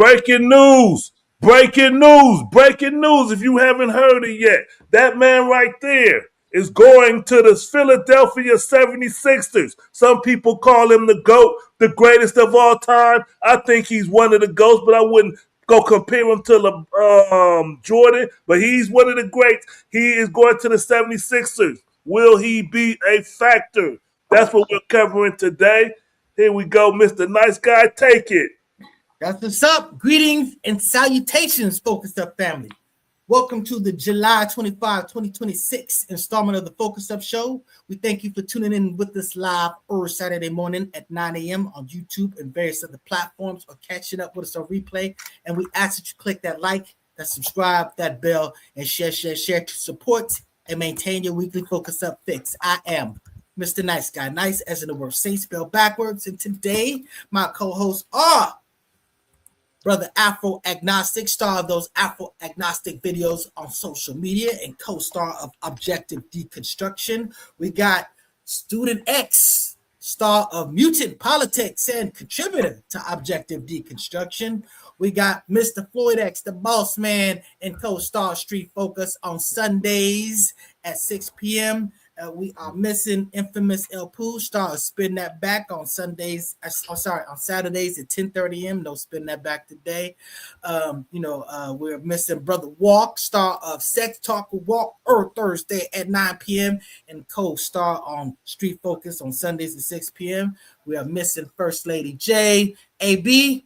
Breaking news. Breaking news. Breaking news. If you haven't heard it yet, that man right there is going to the Philadelphia 76ers. Some people call him the GOAT, the greatest of all time. I think he's one of the GOATs, but I wouldn't go compare him to Jordan, but he's one of the greats. He is going to the 76ers. Will he be a factor? That's what we're covering today. Here we go, Mr. Nice Guy. Take it. That's what's up. Greetings and salutations, Focus Up family. Welcome to the July 25, 2026 installment of the Focus Up Show. We thank you for tuning in with us live every Saturday morning at 9 a.m. on YouTube and various other platforms, or catching up with us on replay. And we ask that you click that like, that subscribe, that bell, and share to support and maintain your weekly Focus Up fix. I am Mr. Nice Guy, nice as in the word saint spelled backwards. And today, my co-hosts are Brother Afro Agnostic, star of those Afro Agnostic videos on social media and co-star of Objective Deconstruction. We got Student X, star of Mutant Politics and contributor to Objective Deconstruction. We got Mr. Floyd X, the boss man, and co-star Street Focus on Sundays at 6 p.m. We are missing infamous El Pooh, star of Spin That Back on Sundays. On Saturdays at 10:30 a.m. No Spin That Back today. We're missing Brother Walk, star of Sex Talk with Walk, Thursday at 9 p.m. and co-star on Street Focus on Sundays at 6 p.m. We are missing First Lady J. AB.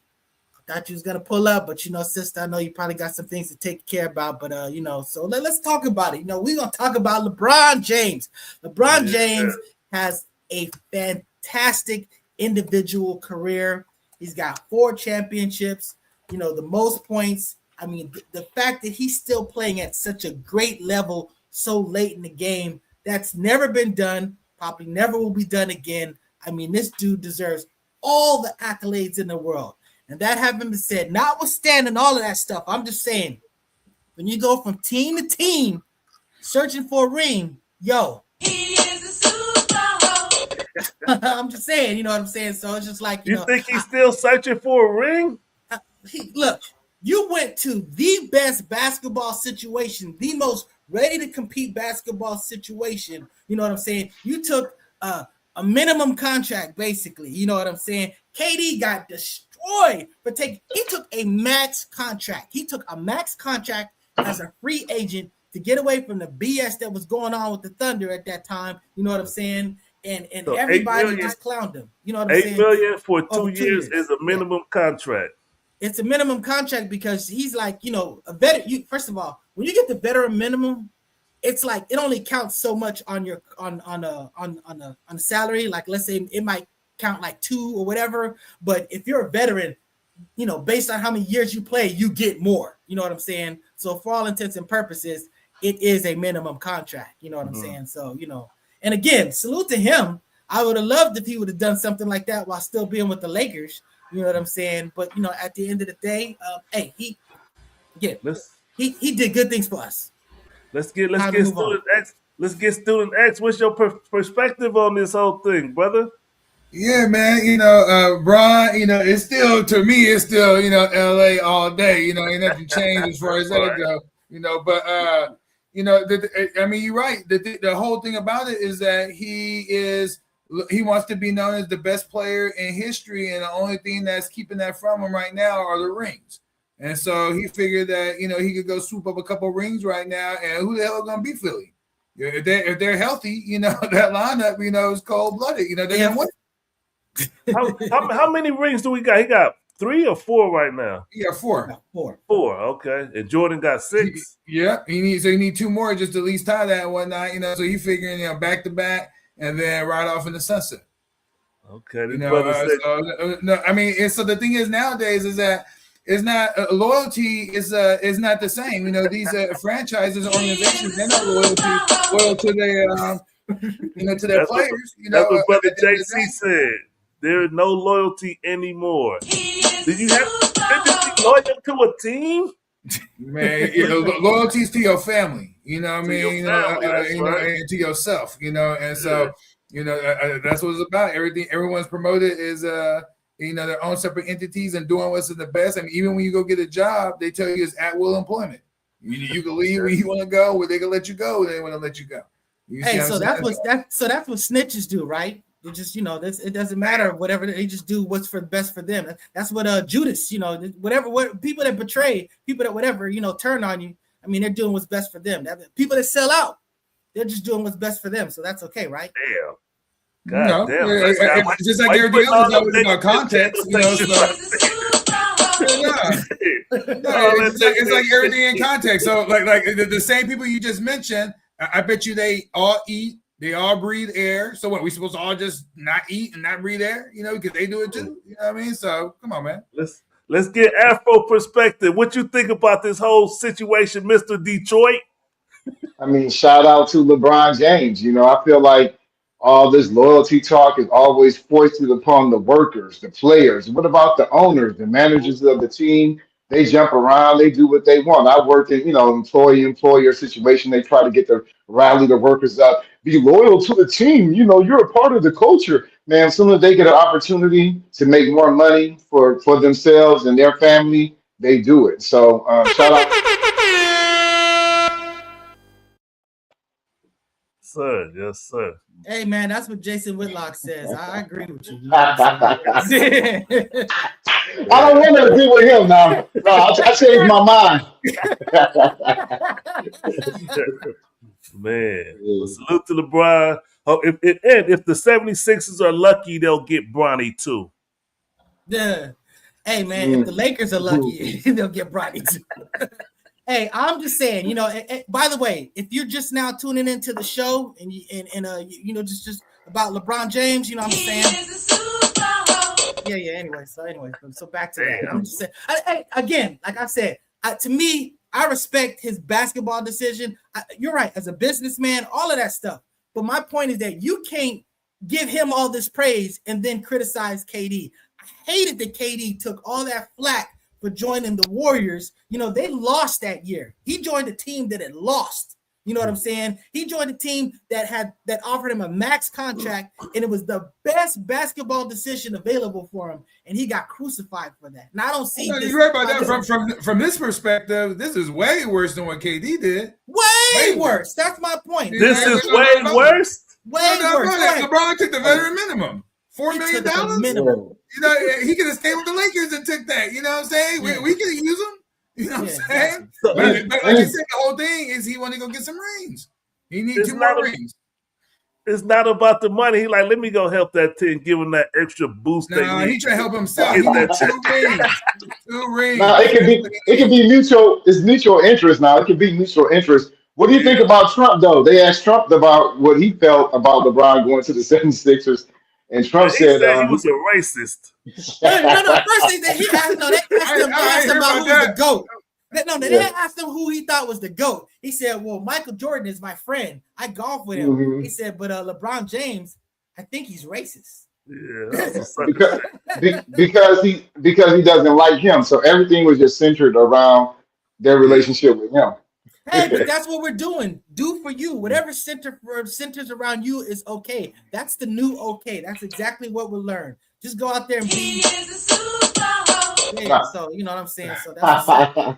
Thought you was gonna pull up, but sister, I know you probably got some things to take care about. But so let's talk about it. We're gonna talk about LeBron James. LeBron James has a fantastic individual career. He's got 4 championships, the most points. I mean, the fact that he's still playing at such a great level so late in the game, that's never been done, probably never will be done again. I mean, this dude deserves all the accolades in the world. And that having been said, notwithstanding all of that stuff, I'm just saying, when you go from team to team searching for a ring, he is a superhero. I'm just saying, you know what I'm saying? So it's just like, you think he's still searching for a ring? Look, you went to the best basketball situation, the most ready to compete basketball situation. You know what I'm saying? You took a minimum contract, basically. You know what I'm saying? KD got destroyed for taking. He took a max contract. He took a max contract as a free agent to get away from the BS that was going on with the Thunder at that time. You know what I'm saying? And so everybody just clowned him. You know what I'm saying? $8 million for 2 years is a minimum contract. It's a minimum contract because he's like, a veteran. First of all, when you get the veteran minimum, it's like it only counts so much on your on a salary. Like, let's say it might count like 2 or whatever, but if you're a veteran, based on how many years you play, you get more. You know what I'm saying? So for all intents and purposes, it is a minimum contract. You know what I'm saying? So and again, salute to him. I would have loved if he would have done something like that while still being with the Lakers. You know what I'm saying? But at the end of the day, he did good things for us. Let's get Student X. Let's get Student X. What's your perspective on this whole thing, brother? Yeah, man. Bron. It's still, to me, it's still LA all day. Ain't nothing changed as far as that go. But I mean, you're right. The whole thing about it is that he wants to be known as the best player in history, and the only thing that's keeping that from him right now are the rings. And so he figured that he could go swoop up a couple rings right now, and who the hell is gonna be Philly? If they're healthy, that lineup, is cold blooded. They're gonna win. How many rings do we got? He got 3 or 4 right now. Yeah, 4. 4. Okay, and Jordan got 6. He need 2 more just to at least tie that one night. So he figuring back to back and then right off in the sunset. Okay, so the thing is nowadays is that it's not loyalty is not the same. These franchises, organizations, they're not loyal to their to their players. That's what Brother JC said. There is no loyalty anymore. Did you have to be loyal to a team? Man, loyalties to your family. You know what I mean? And to yourself. And so that's what it's about. Everyone's promoted is their own separate entities and doing what's the best. I mean, even when you go get a job, they tell you it's at will employment. You can leave where you want to go, where they can let you go, they want to let you go. So that's what snitches do, right? They just, it doesn't matter whatever they just do what's for best for them. That's what Judas, what people that betray, people that whatever, turn on you. I mean, they're doing what's best for them. People that sell out, they're just doing what's best for them. So that's okay, right? Damn. God damn. It's just like everything else is always about context. It's like everything in context. So like the same people you just mentioned, I bet you they all eat, they all breathe air. So what, we supposed to all just not eat and not breathe air? Because they do it too. You know what I mean? So come on, man. Let's get Afro perspective. What you think about this whole situation, Mr. Detroit? I mean, shout out to LeBron James. I feel like all this loyalty talk is always foisted upon the workers, the players. What about the owners, the managers of the team? They jump around, they do what they want. I worked in, employee-employer situation. They try to rally the workers up. Be loyal to the team. You're a part of the culture. Man, as soon as they get an opportunity to make more money for themselves and their family, they do it. So shout out. Sir, yes, sir. Hey, man, that's what Jason Whitlock says. I agree with you. I don't want to agree with him now. No, I changed my mind. Man, well, salute to LeBron. Oh, if the 76ers are lucky, they'll get Bronny too. Yeah. Hey, man, if the Lakers are lucky, they'll get Bronny too. Hey, I'm just saying, by the way, if you're just now tuning into the show and just about LeBron James, what I'm saying. Yeah. Anyway, so back to that. I'm just saying, again, like I said, to me, I respect his basketball decision. You're right, as a businessman, all of that stuff. But my point is that you can't give him all this praise and then criticize KD. I hated that KD took all that flack for joining the Warriors. They lost that year. He joined a team that had lost. You know what I'm saying? He joined a team that offered him a max contract, and it was the best basketball decision available for him, and he got crucified for that. And I don't see. You're right about that. From this perspective, this is way worse than what KD did. Way worse. That's my point. This is way worse. Way worse. LeBron took the veteran minimum, $4 million. Minimum. He could have stayed with the Lakers and took that. You know what I'm saying? Yeah. We could use him. You know what I'm saying? But like you said, the whole thing is he want to go get some rings. He needs 2 more rings. It's not about the money. He like, let me go help that team, give him that extra boost. No, he try to help himself. He needs 2 rings. 2 rings. No, it can be mutual. It's mutual interest now. It can be mutual interest. What do you think about Trump, though? They asked Trump about what he felt about LeBron going to the 76ers. And Trump said he was a racist. No. First thing that he asked, they asked him about who was the GOAT. They asked him who he thought was the GOAT. He said, well, Michael Jordan is my friend. I golf with him. Mm-hmm. He said, but LeBron James, I think he's racist. Yeah, because he doesn't like him. So everything was just centered around their relationship with him. Hey, but that's what we're doing. Do for you. Whatever centers around you is okay. That's the new okay. That's exactly what we'll learn. Just go out there and be. Yeah, so you know what I'm saying. So that's no.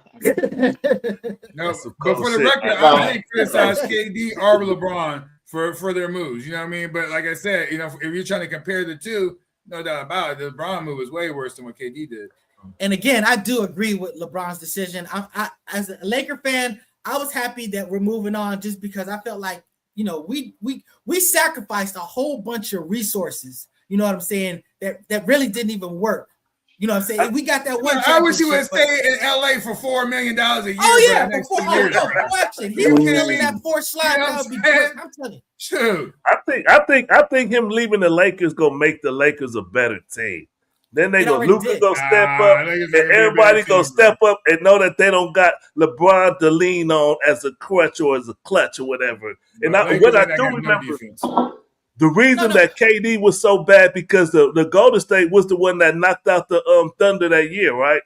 But for the record, I didn't criticize KD or LeBron for their moves. You know what I mean? But like I said, if you're trying to compare the two, no doubt about it, the LeBron move was way worse than what KD did. And again, I do agree with LeBron's decision. I as a Laker fan, I was happy that we're moving on just because I felt like, we sacrificed a whole bunch of resources, you know what I'm saying, that really didn't even work. You know what I'm saying? We got that one. I wish he would stay in LA for $4 million a year. Oh, yeah. He was filling that 4 slide. I'm telling you. Shoot. I think him leaving the Lakers gonna make the Lakers a better team. Then Luka gonna step up, and everybody gonna step up and know that they don't got LeBron to lean on as a crutch or as a clutch or whatever. And I do remember the reason that KD was so bad because the Golden State was the one that knocked out the Thunder that year, right?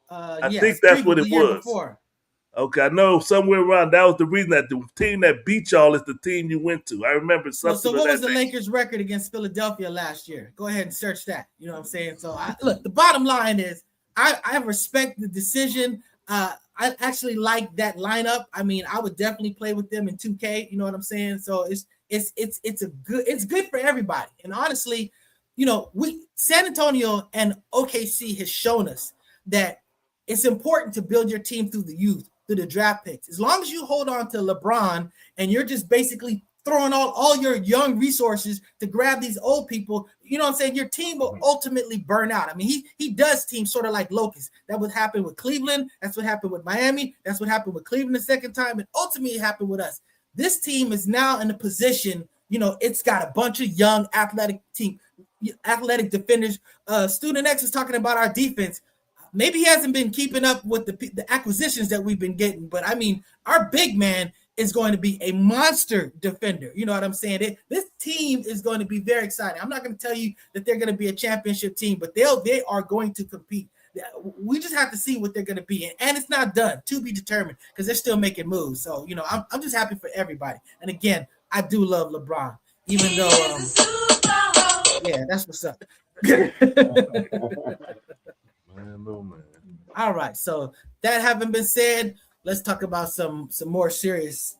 I think that's what it was. Okay, I know somewhere around that was the reason that the team that beat y'all is the team you went to. I remember something. So what was the Lakers' record against Philadelphia last year? Go ahead and search that. You know what I'm saying? So look, the bottom line is I respect the decision. I actually like that lineup. I mean, I would definitely play with them in 2K. You know what I'm saying? So it's good for everybody. And honestly, you know, San Antonio and OKC has shown us that it's important to build your team through the youth, through the draft picks. As long as you hold on to LeBron and you're just basically throwing all your young resources to grab these old people, you know what I'm saying? Your team will ultimately burn out. I mean, he does teams sort of like locusts. That would happen with Cleveland. That's what happened with Miami. That's what happened with Cleveland the second time. And ultimately it happened with us. This team is now in a position, you know, it's got a bunch of young athletic defenders. Student X is talking about our defense. Maybe he hasn't been keeping up with the acquisitions that we've been getting, but I mean, our big man is going to be a monster defender. You know what I'm saying? This team is going to be very exciting. I'm not going to tell you that they're going to be a championship team, but they are going to compete. We just have to see what they're going to be. And it's not done, to be determined, because they're still making moves. So, you know, I'm just happy for everybody. And again, I do love LeBron, even though, yeah, that's what's up. Man. All right, so that having been said, let's talk about some more serious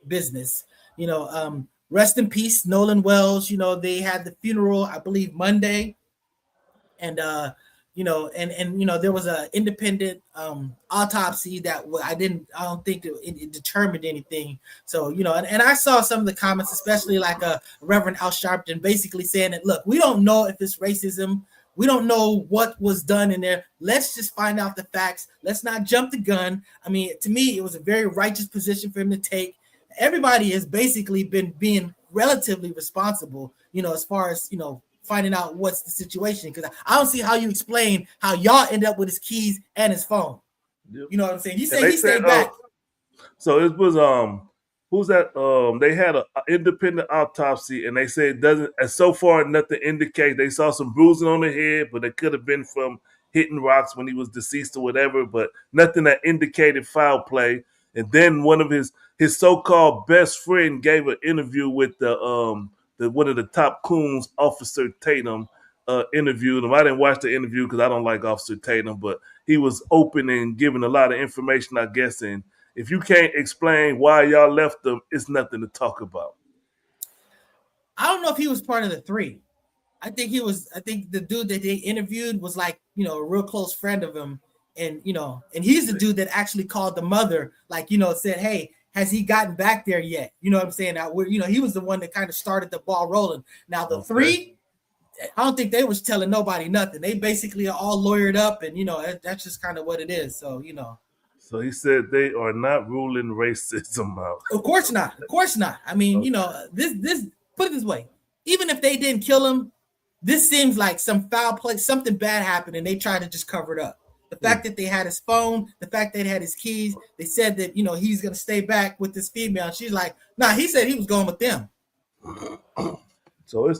business. You know, rest in peace, Nolan Wells. You know, they had the funeral, I believe, Monday, and you know, and you know, there was an independent autopsy that I don't think it determined anything. So, you know, and I saw some of the comments, especially like Reverend Al Sharpton, basically saying that, look, we don't know if it's racism. We don't know what was done in there. Let's just find out the facts. Let's not jump the gun. I mean, to me, it was a very righteous position for him to take. Everybody has basically been being relatively responsible, you know, as far as, you know, finding out what's the situation. Because I don't see how you explain how y'all end up with his keys and his phone. Yep. You know what I'm saying? He said he stayed back. So it was who's that? They had an independent autopsy, and they said it doesn't. And so far, nothing indicates. They saw some bruising on the head, but it could have been from hitting rocks when he was deceased or whatever. But nothing that indicated foul play. And then one of his so-called best friend gave an interview with the one of the top coons, Officer Tatum. Interviewed him. I didn't watch the interview because I don't like Officer Tatum, but he was open and giving a lot of information, I guess. And if you can't explain why y'all left them, it's nothing to talk about. I don't know if he was part of the three. I think the dude that they interviewed was like, you know, a real close friend of him. And, you know, and he's the dude that actually called the mother, like, you know, said, hey, has he gotten back there yet? You know what I'm saying? Now, you know, he was the one that kind of started the ball rolling. Now, the three, I don't think they was telling nobody nothing. They basically are all lawyered up, and, you know, that's just kind of what it is. So, you know. So he said they are not ruling racism out. Of course not. Of course not. I mean, you know, this put it this way. Even if they didn't kill him, this seems like some foul play, something bad happened, and they tried to just cover it up. The fact that they had his phone, the fact that they had his keys, they said that, you know, he's going to stay back with this female. She's like, nah, he said he was going with them. So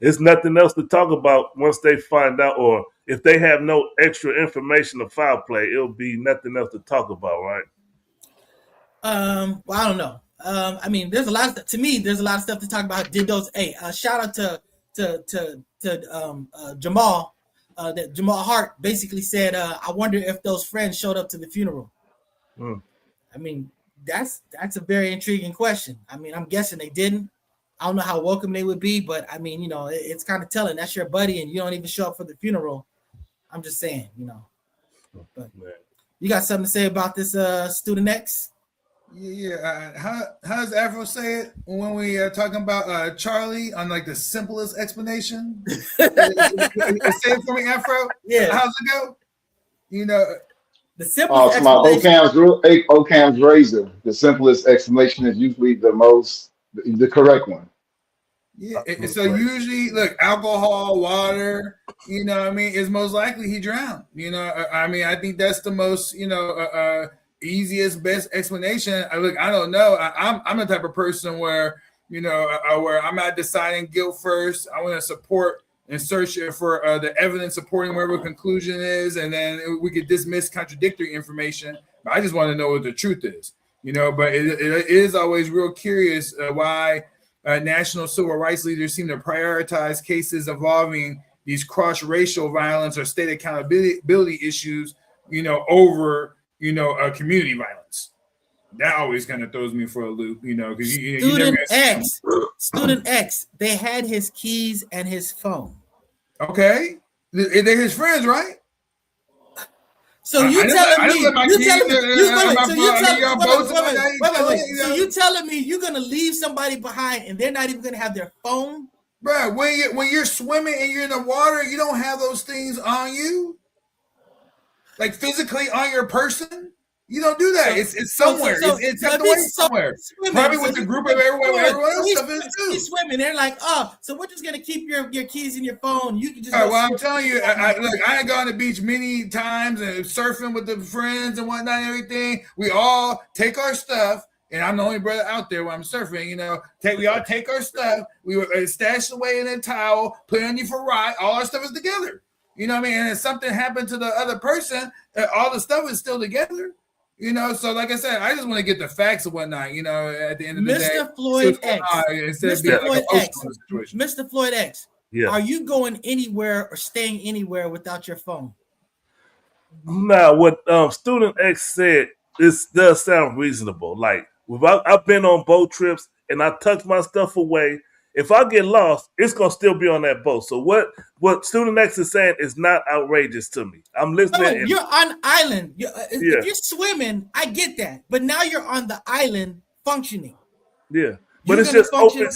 it's nothing else to talk about once they find out, or if they have no extra information of foul play, it'll be nothing else to talk about, right? Well, I don't know. I mean, there's a lot of, to me, there's a lot of stuff to talk about. Did those? Hey, shout out to Jamal. That Jamal Hart basically said, I wonder if those friends showed up to the funeral. I mean, that's a very intriguing question. I mean, I'm guessing they didn't. I don't know how welcome they would be, but I mean, you know, it's kind of telling. That's your buddy, and you don't even show up for the funeral. I'm just saying, you know. But you got something to say about this Student X? Yeah. How does Afro say it when we are talking about Charlie on like the simplest explanation? Say it for me, Afro. Yeah. How's it go? You know, the simplest explanation. Occam's razor. The simplest explanation is usually the correct one. Yeah. So usually, look, alcohol, water. You know, what I mean, is most likely he drowned. You know, I mean, I think that's the most, you know, easiest, best explanation. I don't know. I'm the type of person where, you know, where I'm not deciding guilt first. I want to support, and search for the evidence supporting whatever conclusion is, and then we could dismiss contradictory information. But I just want to know what the truth is, But it is always real curious why national civil rights leaders seem to prioritize cases involving these cross-racial violence or state accountability issues, over community violence. That always kind of throws me for a loop, because Student X, they had his keys and his phone. Okay, they're his friends, right? So you telling me you're gonna leave somebody behind and they're not even gonna have their phone, bro? When you're swimming and you're in the water, you don't have those things on you, like physically on your person. You don't do that. It's somewhere. It's tucked away somewhere. Probably with the group of everyone else stuff is too. He's swimming. They're like, oh, so we're just gonna keep your keys and your phone. You can just. Well, I'm telling you, I gone on the beach many times and surfing with the friends and whatnot and everything. We all take our stuff, and I'm the only brother out there when I'm surfing. We all take our stuff. We were stashed away in a towel, put it on you for ride. All our stuff is together. You know what I mean? And if something happened to the other person, all the stuff is still together. So like I said, I just want to get the facts and whatnot, at the end of the day. Mr. Floyd X, yeah. Are you going anywhere or staying anywhere without your phone? Now, what Student X said, this does sound reasonable. Like, I've been on boat trips and I tucked my stuff away. If I get lost, it's going to still be on that boat. So what Student X is saying is not outrageous to me. I'm listening. You're on island. If you're swimming, I get that. But now you're on the island functioning. Yeah. But it's just open.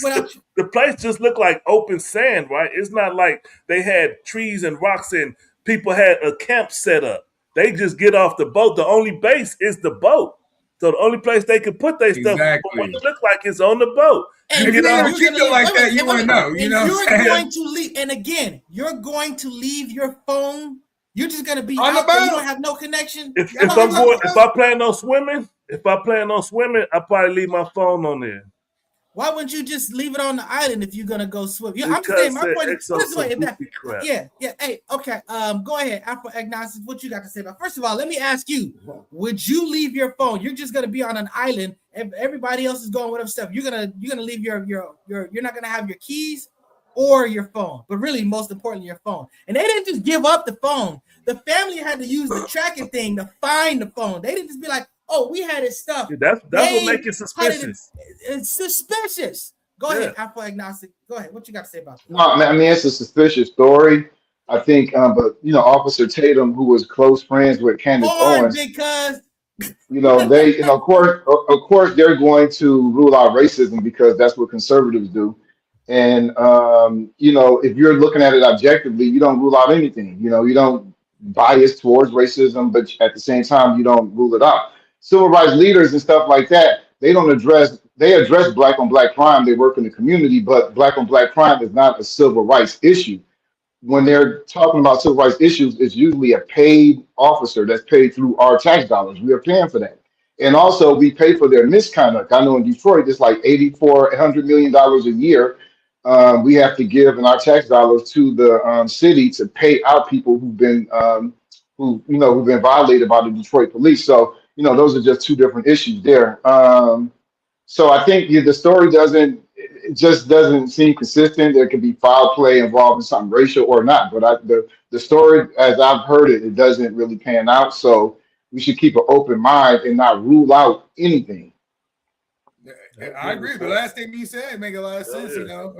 The place just looked like open sand, right? It's not like they had trees and rocks and people had a camp set up. They just get off the boat. The only base is the boat. So the only place they can put their stuff, what it looks like, is on the boat. And if you don't keep it like that, you want to know. You're going to leave. And again, you're going to leave your phone. You're just going to be on the boat. You don't have no connection. If I plan on swimming, I probably leave my phone on there. Why wouldn't you just leave it on the island if you're gonna go swim? I'm saying my point is yeah. Hey, okay. Go ahead, Afro Agnostic. What you got to say about? First of all, let me ask you: would you leave your phone? You're just gonna be on an island, and everybody else is going with stuff. You're gonna leave your you're not gonna have your keys or your phone, but really, most importantly, your phone. And they didn't just give up the phone. The family had to use the tracking thing to find the phone. They didn't just be like, oh, we had his stuff. Yeah, that's what makes it suspicious. It's suspicious. Go ahead, Afro Agnostic. Go ahead. What you got to say about that? No, I mean, it's a suspicious story. I think, but Officer Tatum, who was close friends with Candace Owens, because they, of course, they're going to rule out racism because that's what conservatives do. And if you're looking at it objectively, you don't rule out anything. You don't bias towards racism, but at the same time, you don't rule it out. Civil rights leaders and stuff like that, they address black on black crime. They work in the community, but black on black crime is not a civil rights issue. When they're talking about civil rights issues, it's usually a paid officer that's paid through our tax dollars. We are paying for that. And also we pay for their misconduct. I know in Detroit, it's like $100 million a year. We have to give in our tax dollars to the city to pay out people who've been who've been violated by the Detroit police. So those are just two different issues there. So I think the story doesn't seem consistent. There could be foul play involved in something racial or not. But the story, as I've heard it, it doesn't really pan out. So we should keep an open mind and not rule out anything. I agree. The last thing you said make a lot of sense,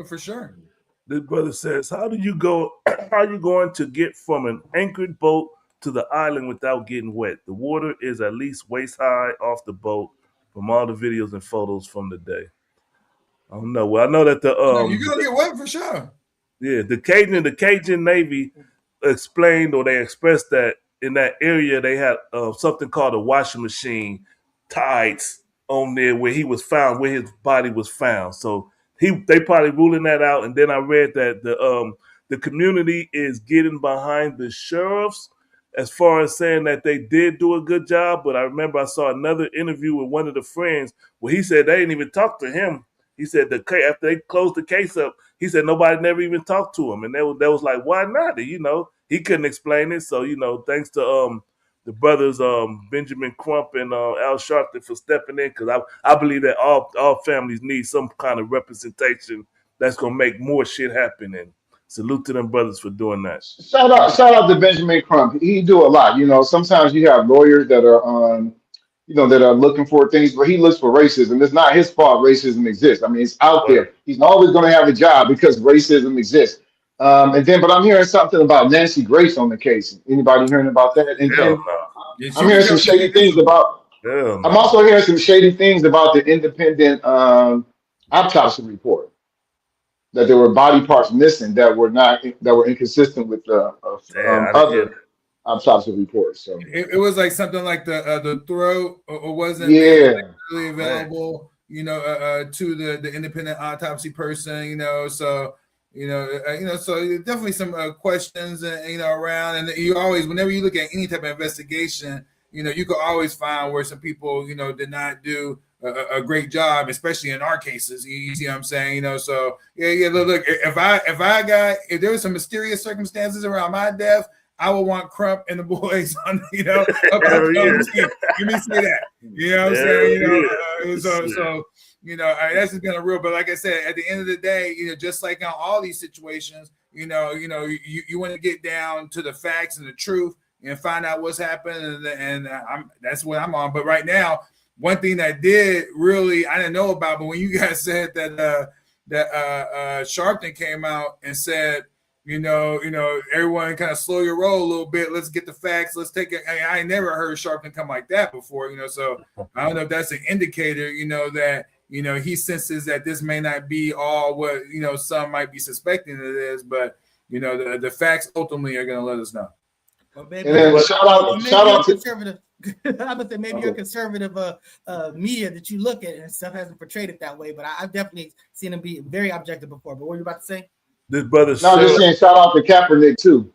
for sure. This brother says, how are you going to get from an anchored boat to the island without getting wet? The water is at least waist high off the boat from all the videos and photos from the day. I don't know. Well, I know that you're gonna get wet for sure. Yeah, the Cajun Navy explained, or they expressed that in that area they had something called a washing machine tides on there where his body was found. So they probably ruling that out. And then I read that the community is getting behind the sheriffs as far as saying that they did do a good job. But I remember I saw another interview with one of the friends where he said they didn't even talk to him. He said after they closed the case up, he said nobody never even talked to him, and they was like, why not? He couldn't explain it. So thanks to the brothers Benjamin Crump and Al Sharpton for stepping in, because I believe that all families need some kind of representation that's gonna make more shit happen. And salute to them brothers for doing that. Shout out to Benjamin Crump. He do a lot. Sometimes you have lawyers that are that are looking for things, but he looks for racism. It's not his fault racism exists. I mean, it's out there. He's always going to have a job because racism exists. But I'm hearing something about Nancy Grace on the case. Anybody hearing about that? And I'm hearing some shady things about. I'm also hearing some shady things about the independent autopsy report. That there were body parts missing that were inconsistent with the other autopsy reports. So it was like something like the throat or wasn't really available, to the independent autopsy person, so so definitely some questions around, and you always, whenever you look at any type of investigation, you could always find where some people did not do a great job, especially in our cases. You see what I'm saying? So look, if there was some mysterious circumstances around my death, I would want Crump and the boys on, up the team. Give me see that. You know what I'm saying? So that's just been a real. But like I said, at the end of the day, just like on all these situations, you want to get down to the facts and the truth and find out what's happened, and that's what I'm on. But right now, one thing that did really I didn't know about, but when you guys said that Sharpton came out and said, everyone kind of slow your roll a little bit. Let's get the facts. Let's take it. I ain't never heard Sharpton come like that before, so I don't know if that's an indicator, that, he senses that this may not be all what, some might be suspecting it is, but, the facts ultimately are going to let us know. Well, maybe, and then shout out to conservative. I would say maybe you're conservative media that you look at and stuff hasn't portrayed it that way, but I've definitely seen him be very objective before. But what were you about to say? This brother. No, I'm just saying shout out to Kaepernick too,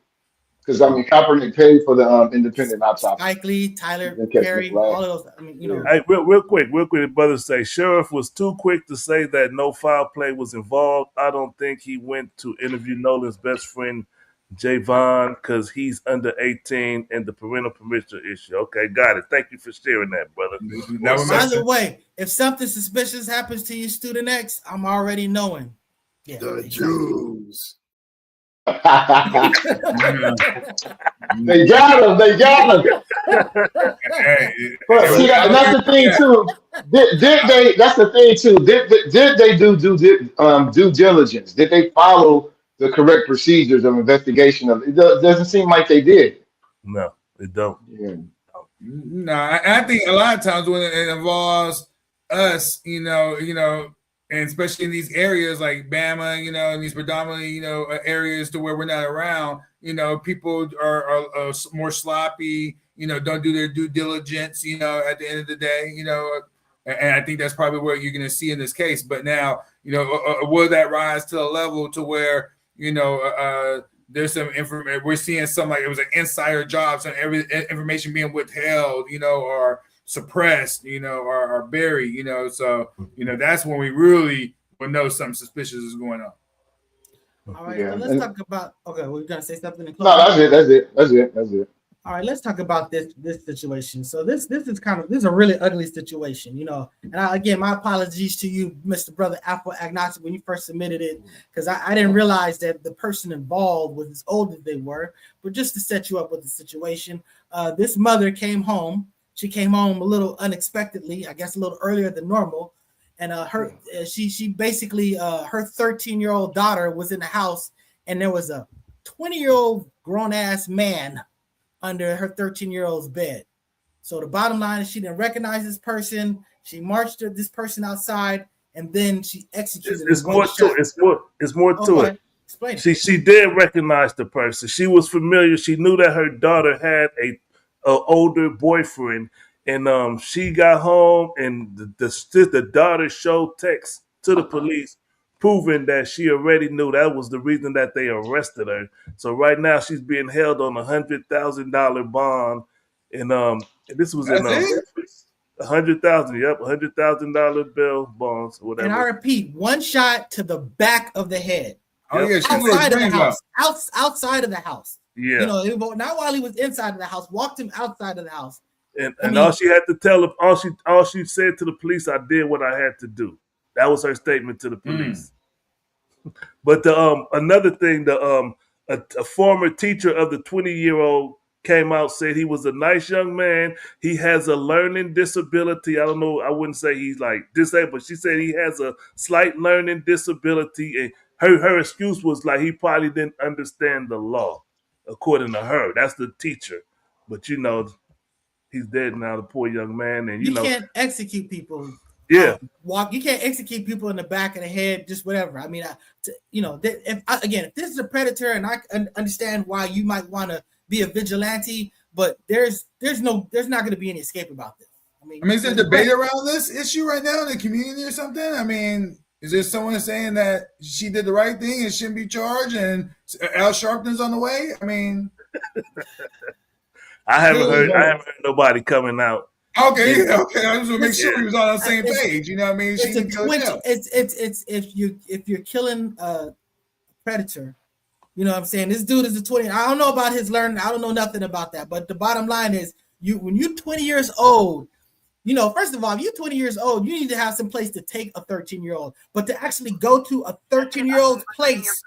because Kaepernick paid for the independent autopsy. Spike Lee, Tyler Perry, all of those. Hey, real quick, the brother say Sheriff was too quick to say that no foul play was involved. I don't think he went to interview Nolan's best friend Javon because he's under 18 and the parental permission issue. Okay, got it. Thank you for sharing that, brother. By the way, if something suspicious happens to you, Student X, I'm already knowing. Yeah, the Jews. They got him. But see, that's the thing too. Did they? That's the thing too. Did they do due diligence? Did they follow the correct procedures of investigation? It doesn't seem like they did. No, they don't. Yeah. No, I think a lot of times when it involves us, and especially in these areas like Bama, in these predominantly, areas to where we're not around, people are more sloppy, don't do their due diligence, at the end of the day, and I think that's probably what you're going to see in this case. But now, will that rise to a level to where, there's some information, we're seeing some like it was an insider job, some information being withheld, or suppressed, or buried, so that's when we really will know something suspicious is going on. All right, so let's talk about. Okay, we're gonna say something. No, that's it. All right, let's talk about this situation. So this is a really ugly situation, And again, my apologies to you, Mr. Brother Apple Agnostic, when you first submitted it, because I didn't realize that the person involved was as old as they were. But just to set you up with the situation, this mother came home. She came home a little unexpectedly, I guess a little earlier than normal, and she basically her 13-year-old daughter was in the house, and there was a 20-year-old grown-ass man under her 13-year-old's bed. So the bottom line is she didn't recognize this person. She marched this person outside, and then she executed. It's more to it. Explain. She did recognize the person. She was familiar. She knew that her daughter had a older boyfriend, and she got home, and the daughter showed text to the police proving that she already knew. That was the reason that they arrested her. So right now she's being held on $100,000 bond, and this was 100,000. Yep, $100,000 bail bonds, whatever. And I repeat, one shot to the back of the head. Oh yeah, she outside of the house. Out. Outside of the house. Yeah. You know, not while he was inside of the house. Walked him outside of the house. And all she had to tell him, all she said to the police, I did what I had to do. That was her statement to the police. But the another thing, a former teacher of the 20-year-old came out, said he was a nice young man. He has a learning disability. I don't know. I wouldn't say he's like disabled, but she said he has a slight learning disability. And her excuse was like he probably didn't understand the law, according to her. That's the teacher. But you know, he's dead now, the poor young man. And you know, can't execute people. Yeah. You can't execute people in the back of the head, just whatever. I mean, if this is a predator, and I understand why you might want to be a vigilante, but there's not going to be any escape about this. I mean, is there a debate around this issue right now in the community or something? I mean, is there someone saying that she did the right thing and shouldn't be charged, and Al Sharpton's on the way? I mean, I haven't heard nobody coming out. Okay. I just want to make sure we was on the same page. You know what I mean? It's if you're killing a predator, you know what I'm saying? This dude is a 20. I don't know about his learning. I don't know nothing about that. But the bottom line is, when you're 20 years old, you know, first of all, if you're 20 years old, you need to have some place to take a 13-year-old. But to actually go to a 13-year-old's place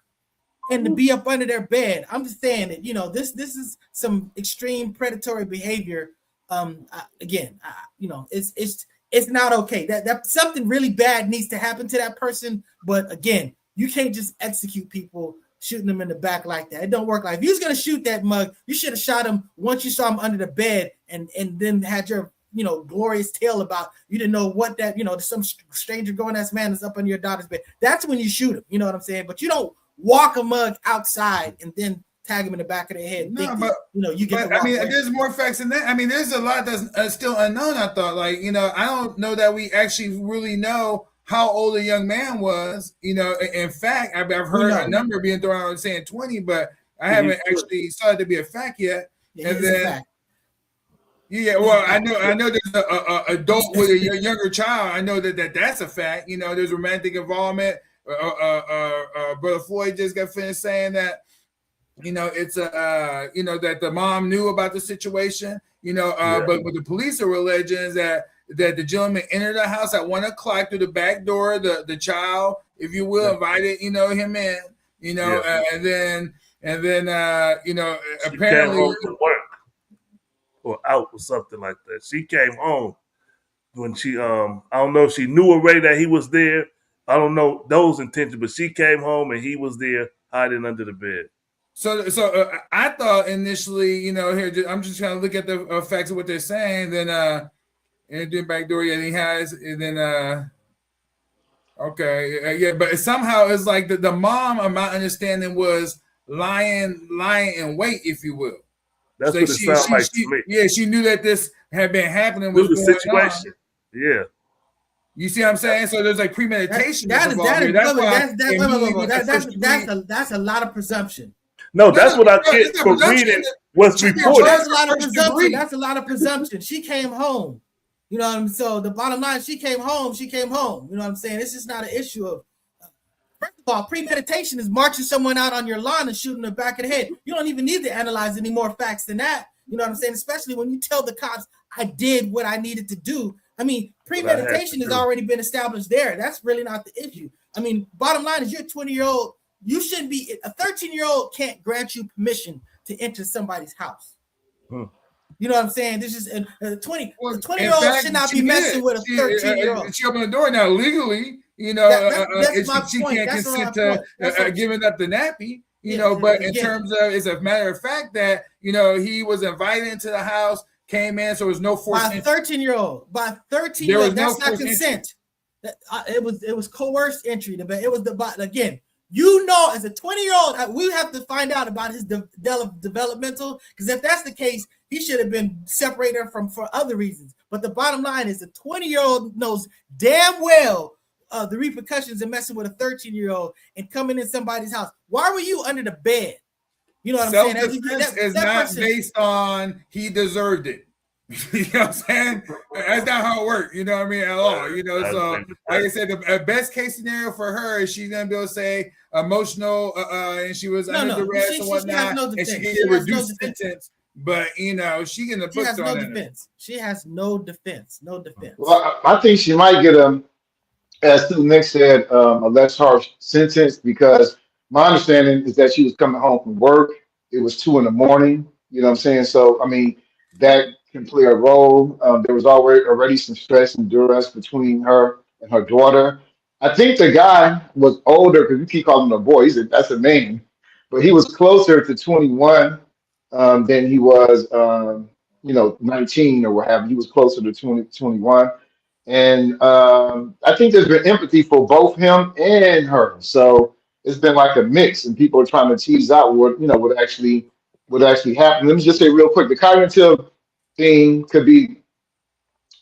and to be up under their bed, I'm just saying that, you know, this is some extreme predatory behavior. You know, it's not okay. That something really bad needs to happen to that person. But again, you can't just execute people, shooting them in the back like that. It don't work. Like, if you was gonna shoot that mug, you should have shot him once you saw him under the bed, and then had your, you know, glorious tale about you didn't know what that, you know, some stranger grown ass man is up under your daughter's bed. That's when you shoot him. You know what I'm saying? But you don't walk a mug outside and then tag him in the back of the head. No, but you know, you get. I mean, there's more facts than that. I mean, there's a lot that's still unknown. I thought, like, you know, I don't know that we actually really know how old a young man was. You know, in fact, I've heard a number being thrown out saying 20, but I haven't actually saw it to be a fact yet. Yeah, and then, well, I know there's a adult with a younger child. I know that's a fact. You know, there's romantic involvement. Brother Floyd just got finished saying that. You know, it's you know, that the mom knew about the situation, you know, but what the police are alleging is that the gentleman entered the house at 1 o'clock through the back door, the child, if you will, invited, you know, him in, you know, and then you know, she apparently came home from work or out or something like that. She came home when she I don't know if she knew already that he was there. I don't know those intentions, but she came home and he was there hiding under the bed. So I thought initially, you know, here I'm just trying to look at the facts of what they're saying. Then and then back door, he has, and then but somehow it's like the mom, of my understanding, was lying in wait, if you will. That's what it sounds like to me. Yeah, she knew that this had been happening. Was the situation? Yeah. You see what I'm saying? So there's like premeditation. That's a lot of presumption. No, that's what I get for reading what's reported. That's a lot of presumption. That's a lot of presumption. She came home. You know what I mean? So the bottom line, she came home. You know what I'm saying? It's just not an issue of, first of all, premeditation is marching someone out on your lawn and shooting the back of the head. You don't even need to analyze any more facts than that. You know what I'm saying? Especially when you tell the cops, I did what I needed to do. I mean, premeditation has already been established there. That's really not the issue. I mean, bottom line is, you're a 20-year-old. You shouldn't be. A 13-year-old can't grant you permission to enter somebody's house. You know what I'm saying? This is a 20-year-old should not be messing with a 13-year-old. She opened the door now legally. You know, she can't consent to giving up the nappy. You know, but in terms of, it's a matter of fact that, you know, he was invited into the house, came in, so there was no force. By a 13-year-old, that's not consent. It was coerced entry. It was again. You know, as a 20-year-old, we have to find out about his developmental, because if that's the case, he should have been separated for other reasons. But the bottom line is, a 20-year-old knows damn well the repercussions of messing with a 13-year-old and coming in somebody's house. Why were you under the bed? You know what I'm saying? Self-defense is not based on he deserved it. You know what I'm saying? That's not how it works. You know what I mean? At all. You know, so like I said, the best case scenario for her is she's gonna be able to say emotional, and she was under duress and whatnot, and she get a reduced sentence. But you know, she getting the book thrown at her. She has no defense. No defense. Well, I think she might get as Nick said, a less harsh sentence because my understanding is that she was coming home from work. It was 2 in the morning. You know what I'm saying? So, I mean, that can play a role. There was already some stress and duress between her and her daughter. I think the guy was older because you keep calling him a boy. That's a name, but he was closer to 21 than he was, 19 or what have you. He was closer to 20, 21. And I think there's been empathy for both him and her. So it's been like a mix, and people are trying to tease out what actually happened. Let me just say real quick: the cognitive thing could be,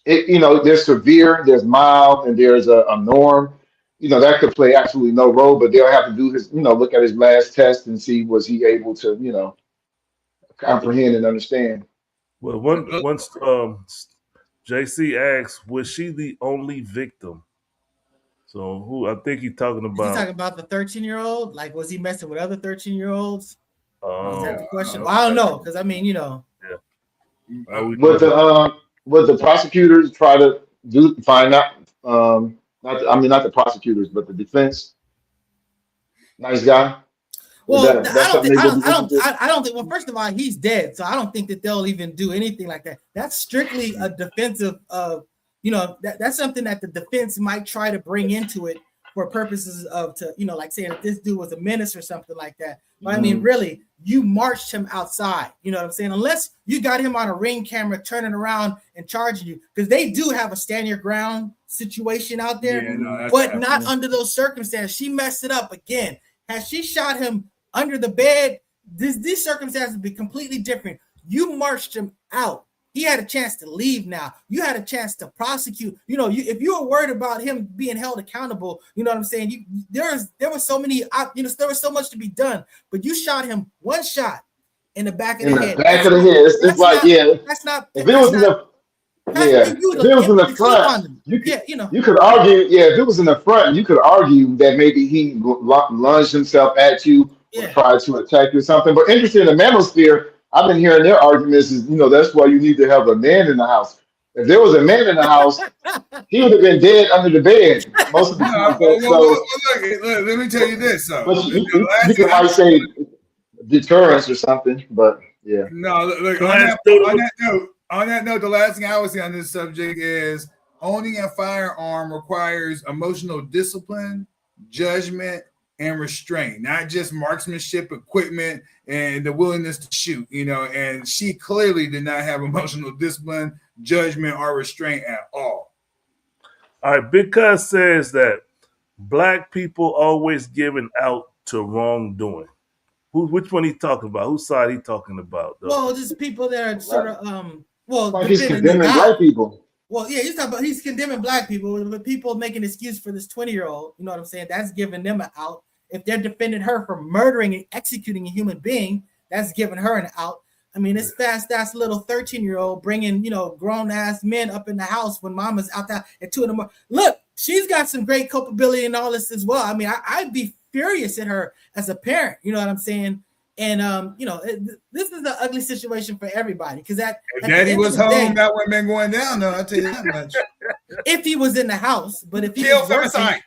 there's severe, there's mild, and there's a norm. That could play absolutely no role, but they'll have to do look at his last test and see was he able to, comprehend and understand. Well, once JC asks, was she the only victim? So who I think he's talking Is he about? talking about the 13-year-old? Like, was he messing with other 13-year-olds? Is that the question? No. Well, I don't know, because I mean, Yeah. Would the prosecutors try to find out? Not the prosecutors, but the defense. Nice guy. Well, That's something they would be interested in? I don't think. Well, first of all, he's dead, so I don't think that they'll even do anything like that. That's strictly a defensive of, that's something that the defense might try to bring into it for purposes of like saying if this dude was a menace or something like that. But I mean, really, you marched him outside. You know what I'm saying? Unless you got him on a ring camera turning around and charging you, because they do have a stand your ground situation out there, but not under those circumstances. She messed it up again. Has she shot him under the bed? These circumstances would be completely different. You marched him out. He had a chance to leave now. You had a chance to prosecute. If you were worried about him being held accountable, you know what I'm saying? There was so many, there was so much to be done, but you shot him one shot in the back of the head. Back of the head. It's like, that's not. If it was in the front, you could argue. Yeah, if it was in the front, you could argue that maybe he lunged himself at you or tried to attack you or something. But interesting in the manosphere, I've been hearing their arguments is, that's why you need to have a man in the house. If there was a man in the house, he would have been dead under the bed most of the time. Look, let me tell you this. You could might say deterrence or something, but yeah. No, look, on that note, the last thing I would say on this subject is owning a firearm requires emotional discipline, judgment, and restraint, not just marksmanship, equipment, and the willingness to shoot, and she clearly did not have emotional discipline, judgment, or restraint at all. All right, Big Cuz says that black people always giving out to wrongdoing. Which one he talking about? Whose side he talking about, though? Well, just people that are sort of he's condemning black people. Well, yeah, he's condemning black people, but people making an excuse for this 20-year-old, you know what I'm saying? That's giving them an out. If they're defending her for murdering and executing a human being, that's giving her an out. I mean, it's fast-ass little 13-year-old bringing, grown-ass men up in the house when mama's out there at 2 a.m. Look, she's got some great culpability in all this as well. I mean, I'd be furious at her as a parent, you know what I'm saying? And this is an ugly situation for everybody because if Daddy was home, that wouldn't been going down. No, I'll tell you that much. If he was in the house, but if he was working,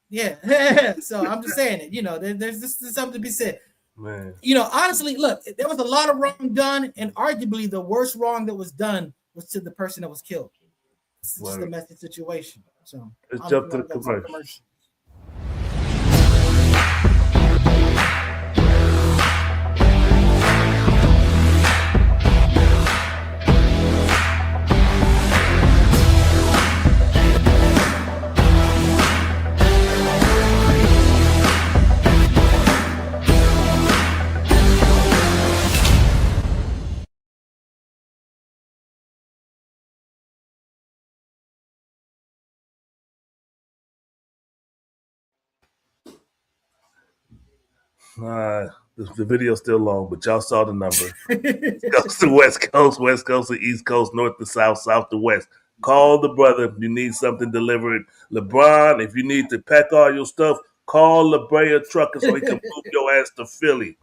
yeah. So I'm just saying it. There's something to be said. Man. Honestly, look, there was a lot of wrong done, and arguably the worst wrong that was done was to the person that was killed. It's just a messy situation. So let's jump to the commercial. The video's still long, but y'all saw the number. Coast to West Coast to East Coast, North to South, South to West. Call the brother if you need something delivered. LeBron, if you need to pack all your stuff, call La Brea Trucker so he can move your ass to Philly.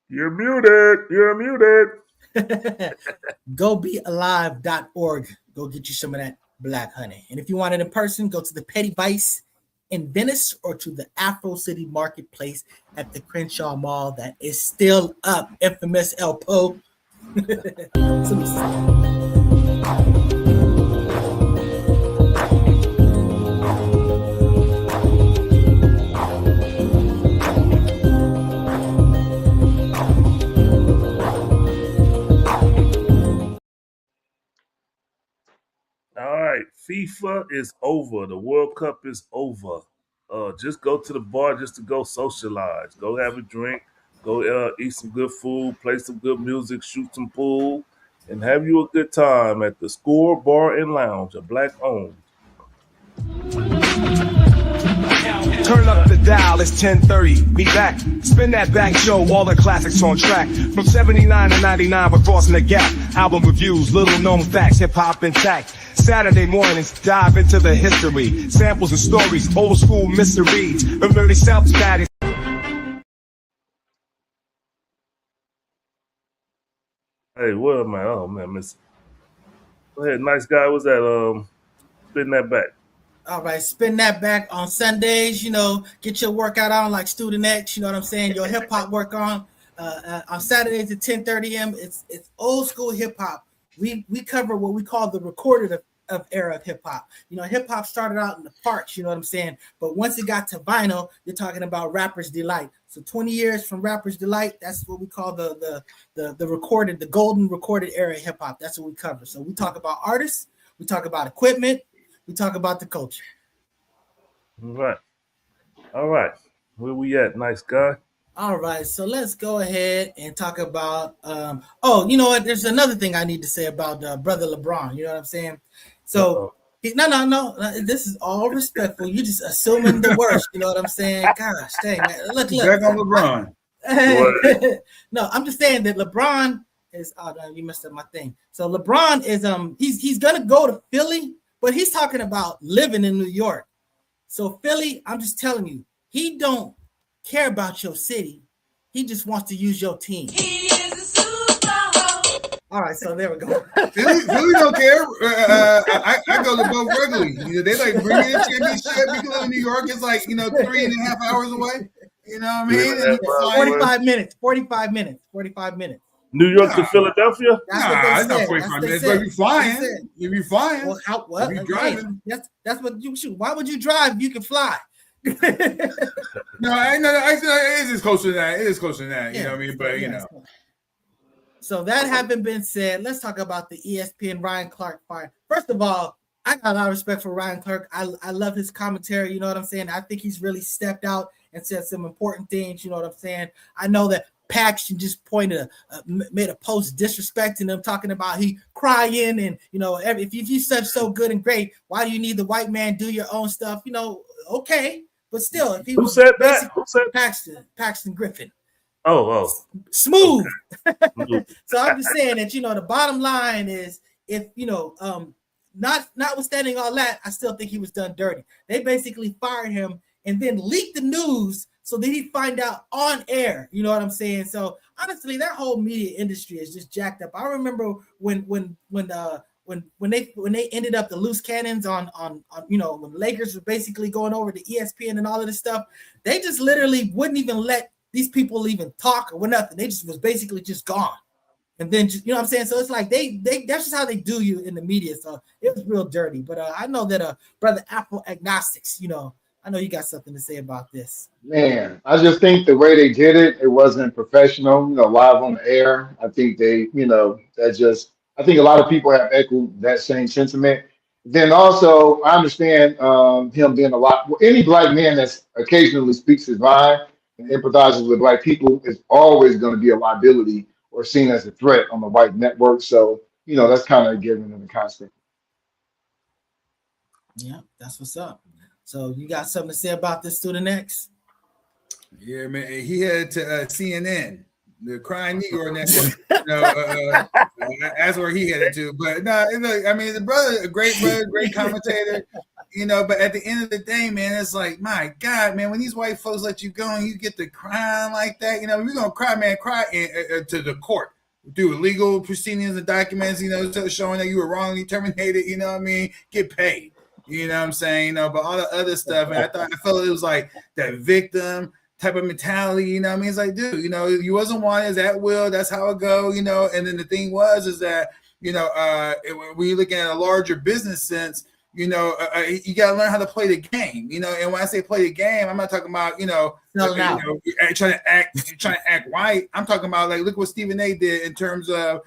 You're muted. You're muted. GoBeAlive.org. Go get you some of that black honey. And if you want it in person, go to the Petty Vice in Venice or to the Afro City Marketplace at the Crenshaw Mall that is still up. Infamous El Po. All right, FIFA is over. The World Cup is over. Just go to the bar just to go socialize. Go have a drink. Go eat some good food. Play some good music. Shoot some pool, and have you a good time at the Score Bar and Lounge, a black-owned. Turn up the dial, it's 10:30. Be back. Spin that back show, all the classics on track. From 79 to 99, we're crossing the gap. Album reviews, little known facts, hip hop intact. Saturday mornings, dive into the history. Samples and stories, old school mysteries. From early South status. Hey, what am I? Oh man, miss. Go ahead, nice guy. What's that? Spin that back. All right, spin that back on Sundays. Get your workout on like Student X. You know what I'm saying? Your hip hop work on Saturdays at 10:30 a.m. It's old school hip hop. We cover what we call the recorded of era of hip hop. Hip hop started out in the parks. You know what I'm saying? But once it got to vinyl, you're talking about Rapper's Delight. So 20 years from Rapper's Delight, that's what we call the recorded, the golden recorded era of hip hop. That's what we cover. So we talk about artists, we talk about equipment. We talk about the culture. All right. Where we at, nice guy? All right. So let's go ahead and talk about. You know what? There's another thing I need to say about brother LeBron. You know what I'm saying? So no. This is all respectful. You just assuming the worst. You know what I'm saying? Gosh, dang, man. Look. Back on LeBron. No, I'm just saying that LeBron is. Oh, no, you messed up my thing. So LeBron is he's gonna go to Philly. But he's talking about living in New York. So Philly, I'm just telling you, he don't care about your city. He just wants to use your team. He is a superhero. All right, so there we go. Philly don't care. I go to both regularly. They like bring in a championship. You live in New York. It's like 3.5 hours away. You know what I mean? 45 minutes. New York to Philadelphia? It's not 45 minutes. But you be flying. Well, what? You be driving. That's what you shoot. Why would you drive if you can fly? No, it is closer than that. It is closer than that. You know what I mean? But So that having been said, let's talk about the ESPN Ryan Clark fire. First of all, I got a lot of respect for Ryan Clark. I love his commentary. You know what I'm saying? I think he's really stepped out and said some important things. You know what I'm saying? I know that Paxton just made a post disrespecting him, talking about he crying and if you're so good and great, why do you need the white man do your own stuff? Okay, but still, if he Who said that? Paxton Griffin. Oh, smooth. Okay. So I'm just saying that the bottom line is if notwithstanding all that, I still think he was done dirty. They basically fired him and then leaked the news so that he'd find out on air. You know what I'm saying? So honestly, that whole media industry is just jacked up. I remember when they ended up the loose cannons on when the Lakers were basically going over to ESPN and all of this stuff. They just literally wouldn't even let these people even talk or nothing. They just was basically just gone. And then you know what I'm saying? So it's like they that's just how they do you in the media. So it was real dirty. But I know that brother Apple Agnostics, I know you got something to say about this. Man, I just think the way they did it, it wasn't professional, live on the air. I think I think a lot of people have echoed that same sentiment. then also I understand him being a lot. Any black man that occasionally speaks his mind and empathizes with black people is always going to be a liability or seen as a threat on the white network. So that's kind of a given in the concept. Yeah, that's what's up. So you got something to say about this student X? Yeah, man. He headed to CNN, the crying Negro network. That's where he headed to. But no, look, I mean, the brother, a great brother, great commentator. But at the end of the day, man, it's like, my God, man, when these white folks let you go and you get to crying like that, we're gonna cry, man, to the court through legal proceedings and documents, showing that you were wrongly terminated. Get paid. You know what I'm saying? But all the other stuff, and I felt it was like that victim type of mentality. It's like, dude, you wasn't wanted as at will. That's how it go. And then the thing is that when you're looking at a larger business sense, you got to learn how to play the game. And when I say play the game, I'm not talking about trying to act white. I'm talking about like look what Stephen A. did in terms of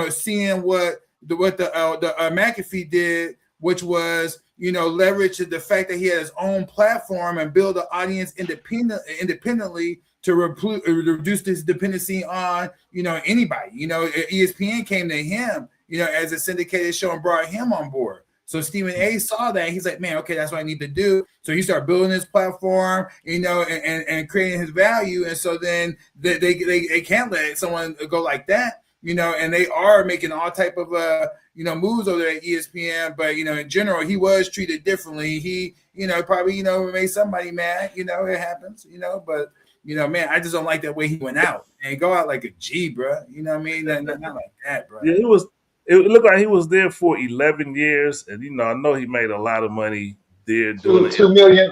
seeing what the McAfee did, which was leverage the fact that he had his own platform and build an audience independently to reduce this dependency on anybody. ESPN came to him as a syndicated show and brought him on board. So Stephen A. saw that. He's like, man, okay, that's what I need to do. So he started building his platform, and creating his value. And so then they can't let someone go like that, and they are making all type of moves over there at ESPN, but in general, he was treated differently. He, probably made somebody mad. It happens. But man, I just don't like that way he went out and go out like a G, bro. You know what I mean? Not like that, bro. Yeah, it looked like he was there for 11 years, and I know he made a lot of money there doing $2 million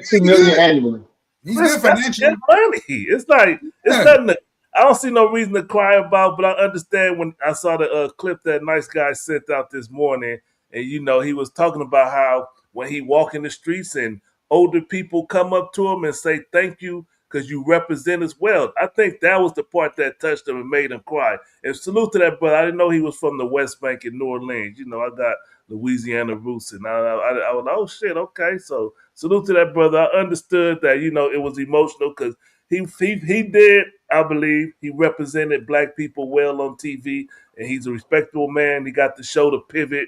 annually. He's good financially. That's money. It's like nothing to, I don't see no reason to cry about, but I understand when I saw the clip that nice guy sent out this morning, and he was talking about how when he walk in the streets and older people come up to him and say thank you because you represent us well. I think that was the part that touched him and made him cry. And salute to that brother. I didn't know he was from the West Bank in New Orleans. I got Louisiana roots, and I was like, oh shit, okay. So salute to that brother. I understood that it was emotional because he did. I believe he represented black people well on TV, and he's a respectable man. He got the show to Pivot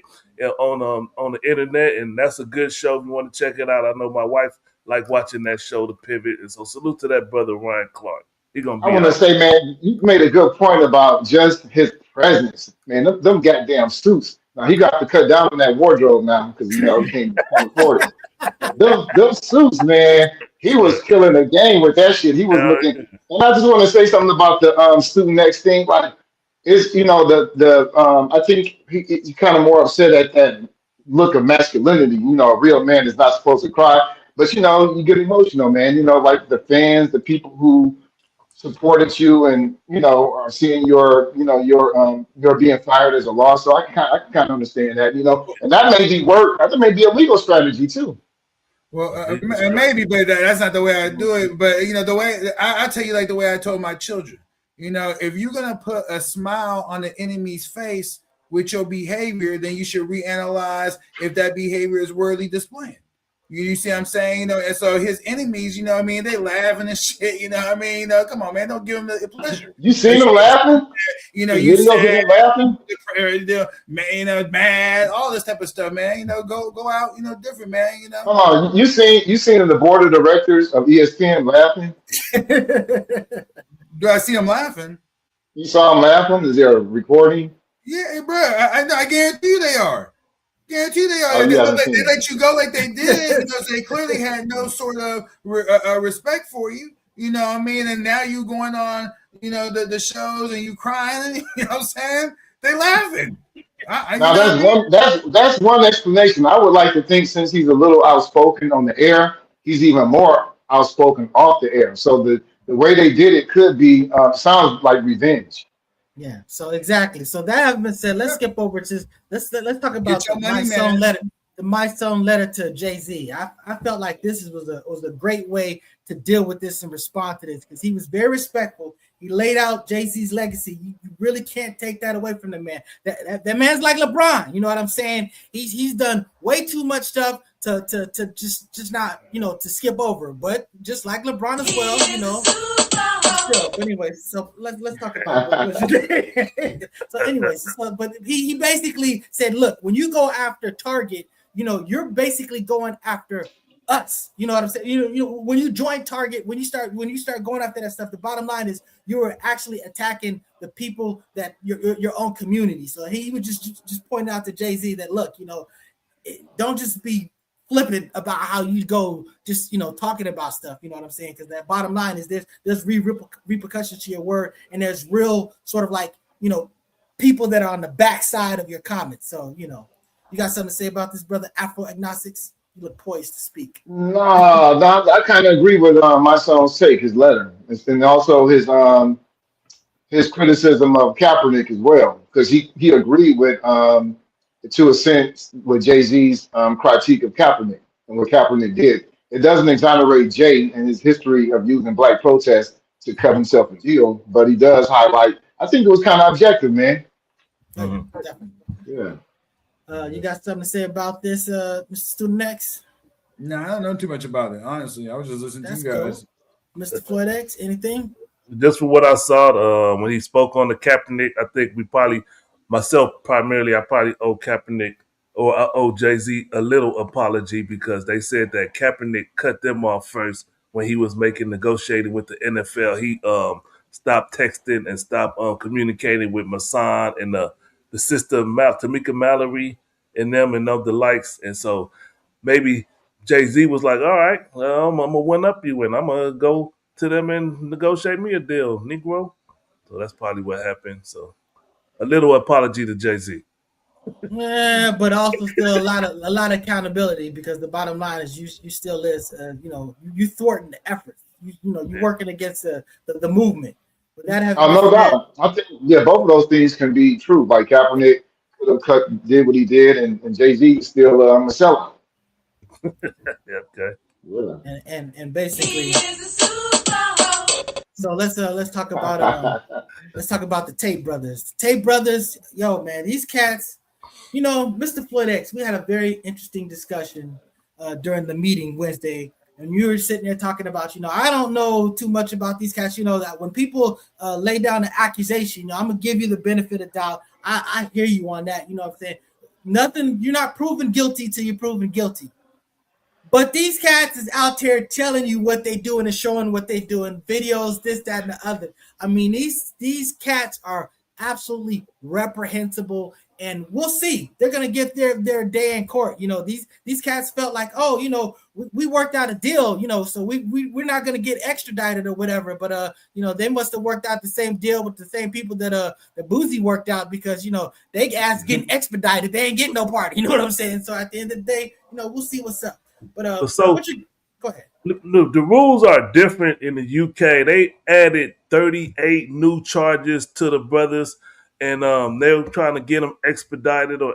on the internet, and that's a good show. If you want to check it out, I know my wife like watching that show to Pivot, and so salute to that brother Ryan Clark. He gonna be. I want to say, man, you made a good point about just his presence, man. Them goddamn suits. Now he got to cut down on that wardrobe now because he can't afford it. Them suits, man. He was killing the game with that shit. He was looking. And I just want to say something about the student next thing. Like, it's I think he kind of more upset at that look of masculinity. A real man is not supposed to cry, but you get emotional, man. Like the fans, the people who supported you, and are seeing your being fired as a loss. So I can kind of understand that. And that may be work. That may be a legal strategy too. Well, maybe, but that's not the way I do it. But the way I tell you, like the way I told my children, if you're gonna put a smile on the enemy's face with your behavior, then you should reanalyze if that behavior is worthy displaying. You see what I'm saying? And so his enemies, they laughing and shit. Come on, man, don't give him the pleasure. You seen him laughing? You see him laughing? Mad, all this type of stuff, man. Go out, different, man. Come on, you seen the board of directors of ESPN laughing? Do I see him laughing? You saw him laughing? Is there a recording? Yeah, bro. I guarantee you they are. Guarantee they are. Oh, they let you go like they did because they clearly had no sort of respect for you. You know what I mean? And now you going on, the shows and you crying. You know what I'm saying? They laughing. That's one explanation. I would like to think since he's a little outspoken on the air, he's even more outspoken off the air. So the way they did it could be sounds like revenge. Yeah, so exactly. So that having been said, let's skip over to let's talk about the My Song letter to Jay-Z. I felt like this was a great way to deal with this and respond to this because he was very respectful. He laid out Jay-Z's legacy. You really can't take that away from the man. That man's like LeBron. You know what I'm saying? He's done way too much stuff to just not, to skip over. But just like LeBron as well, Still, but anyway, so let's talk about what so anyways, but he basically said, look, when you go after Target, you're basically going after us. You know what I'm saying? When you join Target, when you start going after that stuff, the bottom line is you're actually attacking the people that your own community. So he would just point out to Jay-Z that, look, don't just be flippant about how you go just talking about stuff, you know what I'm saying? Because that bottom line is there's repercussions to your word, and there's real sort of like people that are on the backside of your comments. So you got something to say about this, brother? Afro Agnostics, you look poised to speak. No, I kind of agree with my son's take, his letter, and also his criticism of Kaepernick as well, because he agreed with to a sense with Jay-Z's critique of Kaepernick and what Kaepernick did. It doesn't exonerate Jay and his history of using black protests to cut himself a deal, but he does highlight. I think it was kind of objective, man. Definitely. Yeah. You got something to say about this, Mr. Student X? No, I don't know too much about it. Honestly, I was just listening to you guys. Cool. Mr. Floyd X, anything? Just for what I saw when he spoke on the Kaepernick, I think myself primarily, I probably owe Kaepernick or I owe Jay-Z a little apology, because they said that Kaepernick cut them off first when he was negotiating with the NFL. He stopped texting and stopped communicating with Masson and the sister Tamika Mallory and them and of the likes. And so maybe Jay-Z was like, all right, well, I'm going to one up you and I'm going to go to them and negotiate me a deal, Negro. So that's probably what happened. So a little apology to Jay-Z. Yeah, but also still a lot of accountability, because the bottom line is you still is you thwarting the effort. You're working against the movement. But that has No doubt. I think both of those things can be true. Like Kaepernick did what he did, and Jay-Z still a sellout. Yeah, okay. Yeah. And basically, so let's talk about the Tate brothers. The Tate brothers, yo man, these cats, Mr. Floyd X, we had a very interesting discussion during the meeting Wednesday, and you were sitting there talking about, I don't know too much about these cats, that when people lay down an accusation, I'm gonna give you the benefit of doubt. I hear you on that, you know what I'm saying? Nothing, you're not proven guilty till you're proven guilty. But these cats is out there telling you what they doing and showing what they doing, videos, this, that, and the other. I mean, these cats are absolutely reprehensible, and we'll see. They're gonna get their day in court. These cats felt like, we worked out a deal, so we're not gonna get extradited or whatever. But they must have worked out the same deal with the same people that Boozy worked out, because they ass getting expedited, they ain't getting no party. You know what I'm saying? So at the end of the day, we'll see what's up. But go ahead. The rules are different in the UK. They added 38 new charges to the brothers, and they were trying to get them expedited or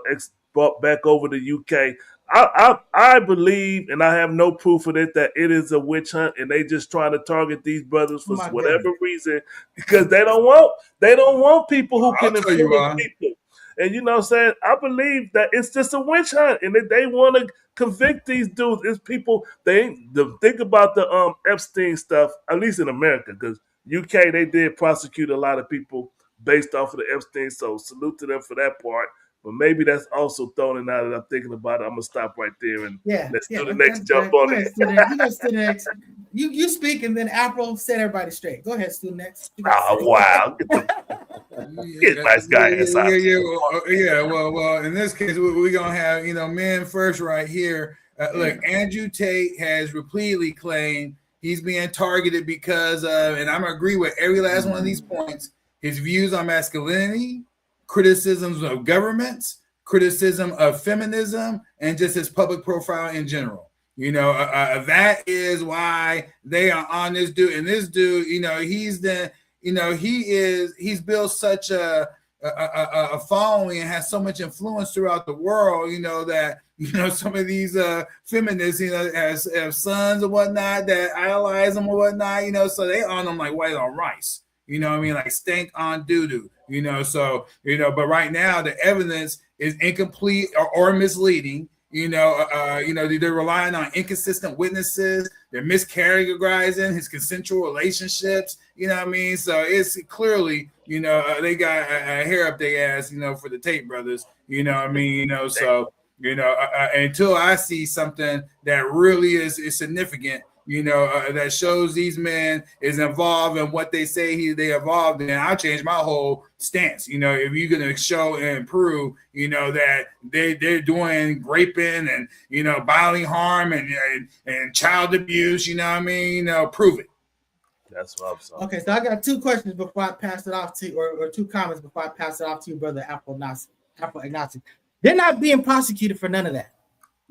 brought back over to UK. I believe, and I have no proof of it, that it is a witch hunt, and they just trying to target these brothers for whatever reason, because they don't want people who can influence people. And you know what I'm saying? I believe that it's just a witch hunt, and that they want to convict these dudes. It's people, think about the Epstein stuff, at least in America, because UK, they did prosecute a lot of people based off of the Epstein, so salute to them for that part. But maybe that's also thrown in now that I'm thinking about it. I'm going to stop right there and let's do the next jump on it. You speak, and then Afro set everybody straight. Go ahead, Student X. Oh, wow. Get nice guy inside. Yeah. Well, in this case, we're going to have, men first right here. Look, Andrew Tate has repeatedly claimed he's being targeted because of, and I'm going to agree with every last one of these points, his views on masculinity, criticisms of governments, criticism of feminism, and just his public profile in general. That is why they are on this dude. And this dude, he's built such a following and has so much influence throughout the world, that some of these feminists, have sons or whatnot that idolize him or whatnot, so they on them like white on rice. You know what I mean? Like stank on doo-doo, you know? So, you know, but right now the evidence is incomplete or misleading. You know, they're relying on inconsistent witnesses. They're miscategorizing his consensual relationships. You know what I mean? So it's clearly, you know, they got a hair up their ass, you know, for the Tate brothers. You know what I mean? You know, so, you know, until I see something that really is significant, you know, that shows these men is involved in what they say they involved in, I'll change my whole stance. You know, if you're going to show and prove, you know, that they're doing raping and, you know, bodily harm and child abuse, you know what I mean? You know, prove it. That's what I'm saying. Okay, so I got two questions before I pass it off to, or two comments before I pass it off to you, brother Apple Agnostic. They're not being prosecuted for none of that.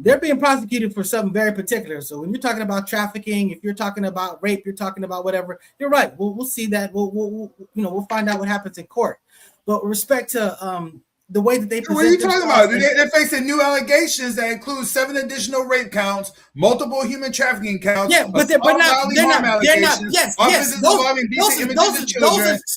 They're being prosecuted for something very particular. So when you're talking about trafficking, if you're talking about rape, you're talking about whatever, you're right. We'll see that. We'll find out what happens in court. But with respect to the way that they present, what are you talking about? They're facing new allegations that include 7 additional rape counts, multiple human trafficking counts. Yeah, but they're not. Yes, those are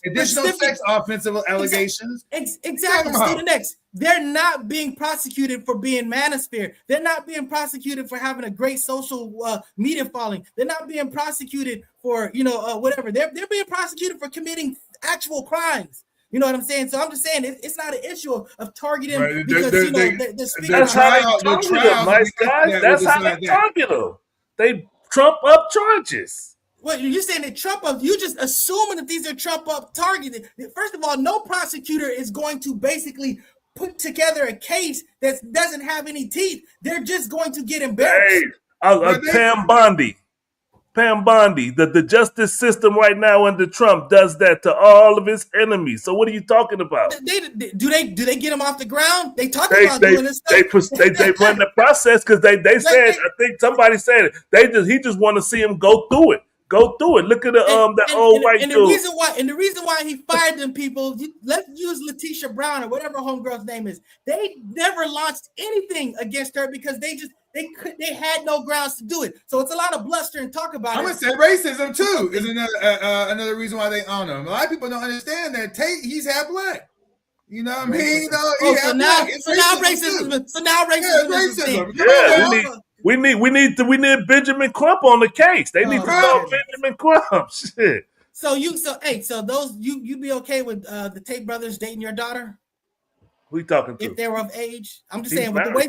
additional sex offensive allegations. Exactly. See the next. They're not being prosecuted for being manosphere. They're not being prosecuted for having a great social media following. They're not being prosecuted for whatever. They're being prosecuted for committing actual crimes. You know what I'm saying? So I'm just saying it's not an issue of targeting because they're speaking. That's how they target them, nice guys. That's how they target them. They trump up charges. Well, you're saying that Trump up. You just assuming that these are Trump up targeted. First of all, no prosecutor is going to basically put together a case that doesn't have any teeth. They're just going to get embarrassed. Hey, Pam Bondi, the justice system right now under Trump does that to all of his enemies. So what are you talking about? Do they get them off the ground? They talk about doing this stuff. They run the process because they said, I think somebody said it. He just want to see him go through it. Go through it. Look at the old white dude. The reason why he fired them people, let's use Letitia Brown or whatever homegirl's name is. They never launched anything against her because they had no grounds to do it. So it's a lot of bluster and talk about it. I'm gonna say racism too is another reason why they honor him. A lot of people don't understand that Tate, he's half black. You know what I mean? So now racism. Yeah, we need Benjamin Crump on the case. They need to call Benjamin Crump. Shit. So those you be okay with the Tate brothers dating your daughter? Who you talking to? If they were of age, I'm just saying with the way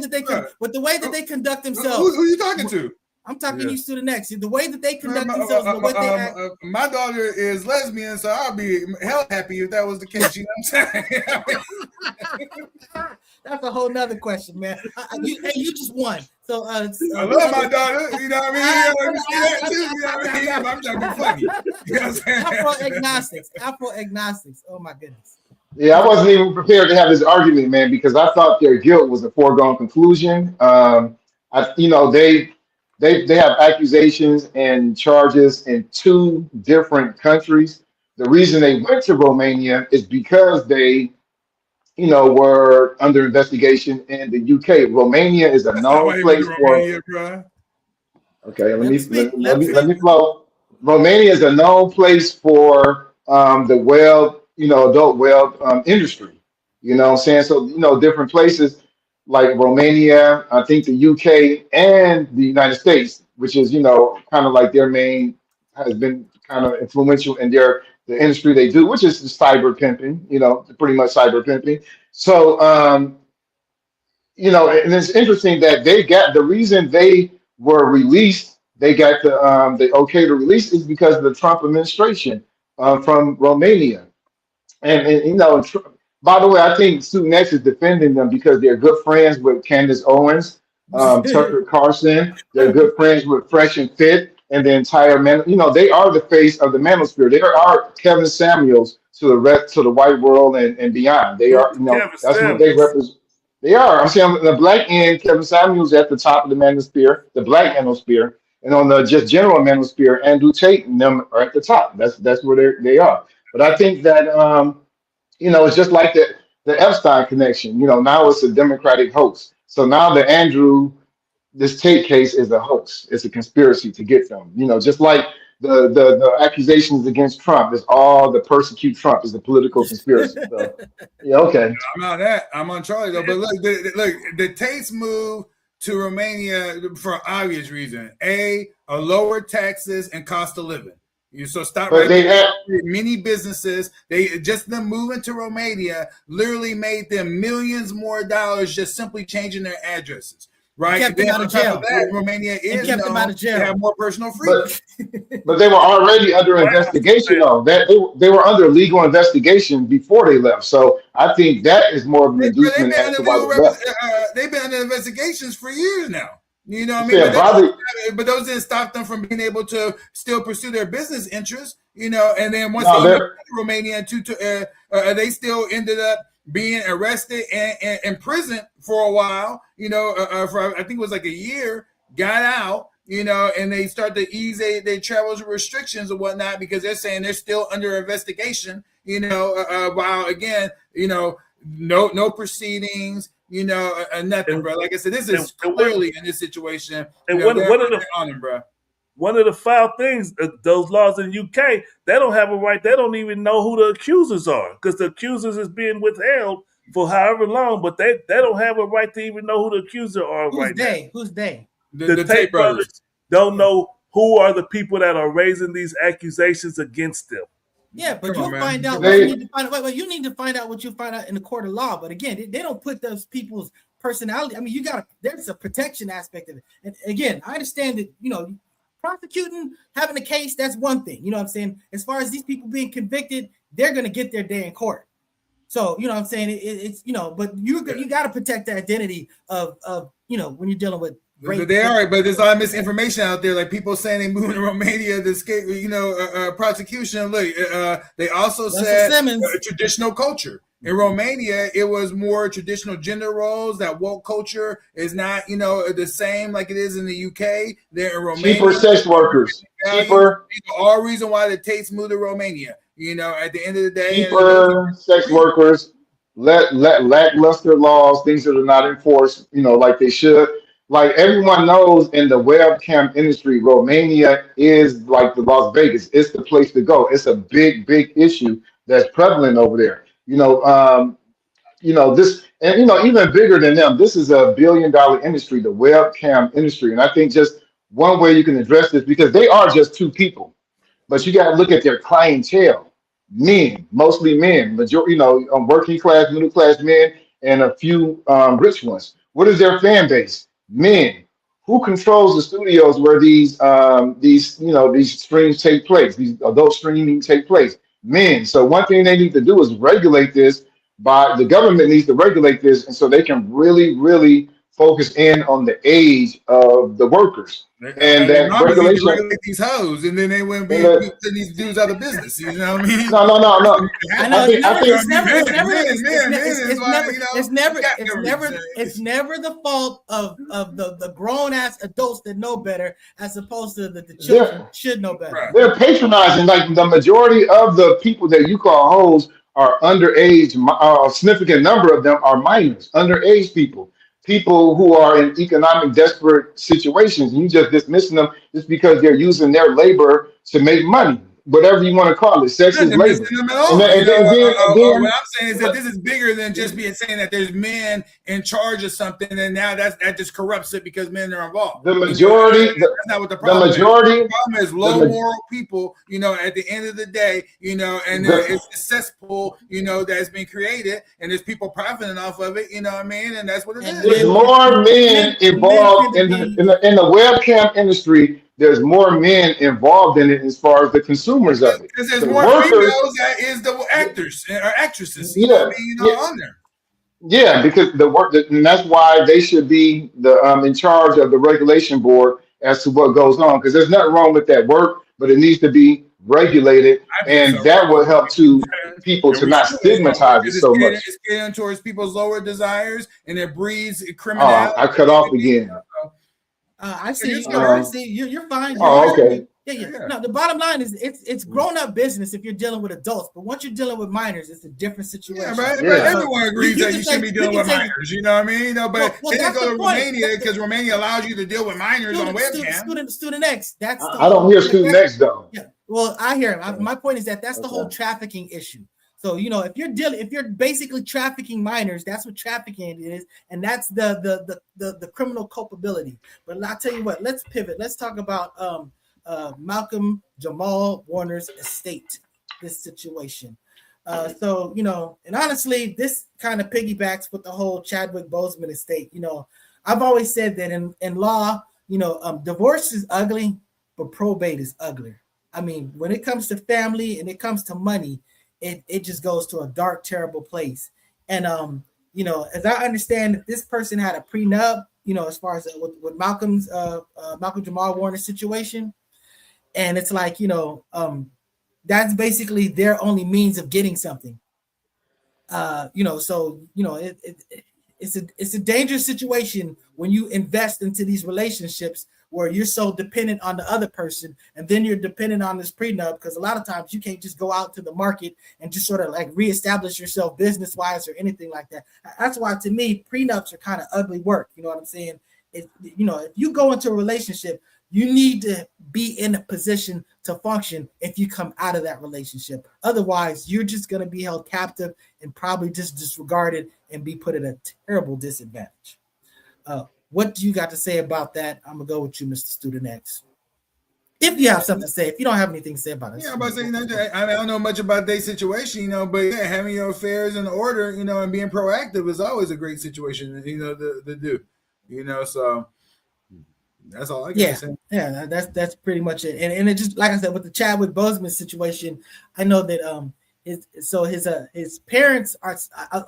that they conduct themselves. Who you talking to? I'm talking to you to the next. The way that they conduct themselves, the way they act. My daughter is lesbian, so I'll be hell happy if that was the case. You know what I'm saying? That's a whole nother question, man. You just won. So I love my daughter. You know what I mean? I'm trying to be funny. You know what I'm saying? Afro agnostics. Oh my goodness. Yeah, I wasn't even prepared to have this argument, man, because I thought their guilt was a foregone conclusion. They have accusations and charges in 2 different countries. The reason they went to Romania is because they, were under investigation in the UK. Romania is a known place for. Okay, let me flow. Romania is a known place for the adult well industry. You know what I'm saying? So, different places like Romania, I think the UK and the United States, which is, kind of like their main, has been kind of influential in the industry they do, which is cyber pimping, pretty much cyber pimping. So, and it's interesting that they got the reason they were released, they got the okay to release is because of the Trump administration from Romania. And by the way, I think Sue Next is defending them because they're good friends with Candace Owens, Tucker Carlson. They're good friends with Fresh and Fit and the entire they are the face of the manosphere. They are Kevin Samuels to the white world and beyond. They are, that's what they represent. They are. I'm saying on the black end, Kevin Samuels at the top of the manosphere, the black manosphere, and on the just general manosphere, Andrew Tate and them are at the top. That's where they are. But I think that it's just like the Epstein connection. Now it's a Democratic hoax. So now this Tate case is a hoax. It's a conspiracy to get them. Just like the accusations against Trump is all the persecute Trump is the political conspiracy. So yeah, okay. I'm on that. I'm on Charlie though. But look, the Tate's move to Romania for obvious reason. A lower taxes and cost of living. So stop But right they there. have Many businesses, they just them moving to Romania literally made them millions more dollars just simply changing their addresses. Right. Kept them Then out on of top jail. of that, Romania is kept them out of jail. to have more personal freedom. but they were already under investigation though. That they were under legal investigation before they left. So I think that is more of an inducement as to why they left. They've been under investigations for years now. You know what I You mean? said But those didn't stop them from being able to still pursue their business interests. You know, and then once No, they they're- went to Romania, they still ended up being arrested and imprisoned for a while. You know, for I think it was like a year. Got out. You know, and they start to ease their travel restrictions and whatnot because they're saying they're still under investigation. You know, while again, you know, no proceedings. You know, nothing, bro. Like I said, this is clearly in this situation. And you know, one of the on him, bro. One of the foul things, those laws in the UK, they don't have a right. They don't even know who the accusers are because the accusers is being withheld for however long. But they don't have a right to even know who the accusers are right now. Who's they? The Tate brothers don't know who are the people that are raising these accusations against them. Yeah, but Come on, you'll man. find out. They- What you need to find out. Wait, you need to find out what you find out in the court of law. But again, they don't put those people's personality. I mean, there's a protection aspect of it. And again, I understand that, you know, prosecuting, having a case, that's one thing. You know what I'm saying? As far as these people being convicted, they're going to get their day in court. So, you know what I'm saying? It's, you know, but you got to protect the identity of, you know, when you're dealing with rape. But they are, but there's a lot of misinformation out there. Like people saying they moving to Romania to escape, you know, prosecution. Look, they also said traditional culture. In Romania, it was more traditional gender roles. That woke culture is not, you know, the same like it is in the UK. They're in Romania. Cheaper sex workers. Cheaper. All reason why the Tates moved to Romania. You know, at the end of the day, Cheaper sex workers. Lackluster laws, things that are not enforced, you know, like they should. Like everyone knows in the webcam industry, Romania is like the Las Vegas. It's the place to go. It's a big issue that's prevalent over there. You know, this, and you know, even bigger than them, this is $1 billion industry, the webcam industry. And I think just one way you can address this, because they are just two people, but you got to look at their clientele, men, mostly men, majority, you know, working class, middle class men, and a few rich ones. What is their fan base? Men. Who controls the studios where these streams take place, these adult streaming take place? Men. So one thing they need to do is regulate this. The government needs to regulate this, and so they can really focus in on the age of the workers. And that regulation regulate these hoes, and then they wouldn't be putting these dudes out of business. You know what I mean? No. I know it's never the fault of the grown ass adults that know better, as opposed to the children should know better. Right. They're patronizing. Like the majority of the people that you call hoes are underage. A significant number of them are minors, underage people who are in economic desperate situations. And you just dismissing them just because they're using their labor to make money. Whatever you want to call it, sex is labor. What I'm saying is that this is bigger than just saying that there's men in charge of something, and now that just corrupts it because men are involved. The majority, that's not what the problem is. The problem is low the moral people. You know, at the end of the day, you know, and it's a cesspool, you know, that's been created, and there's people profiting off of it. You know what I mean? And that's what it is. There's more men involved in the webcam industry. There's more men involved in it as far as the consumers of it. Because there's more females that is the actors or actresses, you know what I mean, on there. Yeah, because and that's why they should be in charge of the regulation board as to what goes on. Because there's nothing wrong with that work, but it needs to be regulated, and that will help to people to not stigmatize it so much. It's getting towards people's lower desires, and it breeds criminality. I cut off again. I see. You're fine. Oh, okay. Yeah. No, the bottom line is it's grown up business if you're dealing with adults, but once you're dealing with minors, it's a different situation. But everyone agrees that you shouldn't be dealing with minors. You know what I mean? But they didn't go to Romania because Romania allows you to deal with minors on webcam. Student X. That's I don't hear Student X though. Yeah. Well, I hear him. My point is that's the whole trafficking issue. So if you're basically trafficking minors, that's what trafficking is, and that's the criminal culpability. But I'll tell you what. Let's pivot. Let's talk about Malcolm Jamal Warner's estate. This situation. So and honestly, this kind of piggybacks with the whole Chadwick Boseman estate. I've always said that in law, divorce is ugly, but probate is uglier. I mean, when it comes to family and it comes to money, it just goes to a dark, terrible place. And as I understand, this person had a prenup, as far as with Malcolm Jamal Warner's situation, and it's like that's basically their only means of getting something. It's a dangerous situation when you invest into these relationships where you're so dependent on the other person, and then you're dependent on this prenup, because a lot of times you can't just go out to the market and just sort of like reestablish yourself business-wise or anything like that. That's why, to me, prenups are kind of ugly work. You know what I'm saying? If you go into a relationship, you need to be in a position to function if you come out of that relationship. Otherwise, you're just going to be held captive and probably just disregarded and be put at a terrible disadvantage. What do you got to say about that? I'm going to go with you, Mr. Student X. If you have something to say, if you don't have anything to say about it. Yeah, I'm about to say, I don't know much about their situation, but having your affairs in order, and being proactive is always a great situation, to do, so that's all I can say. Yeah, that's pretty much it. And it just, like I said, with the Chadwick Boseman situation, I know that his parents are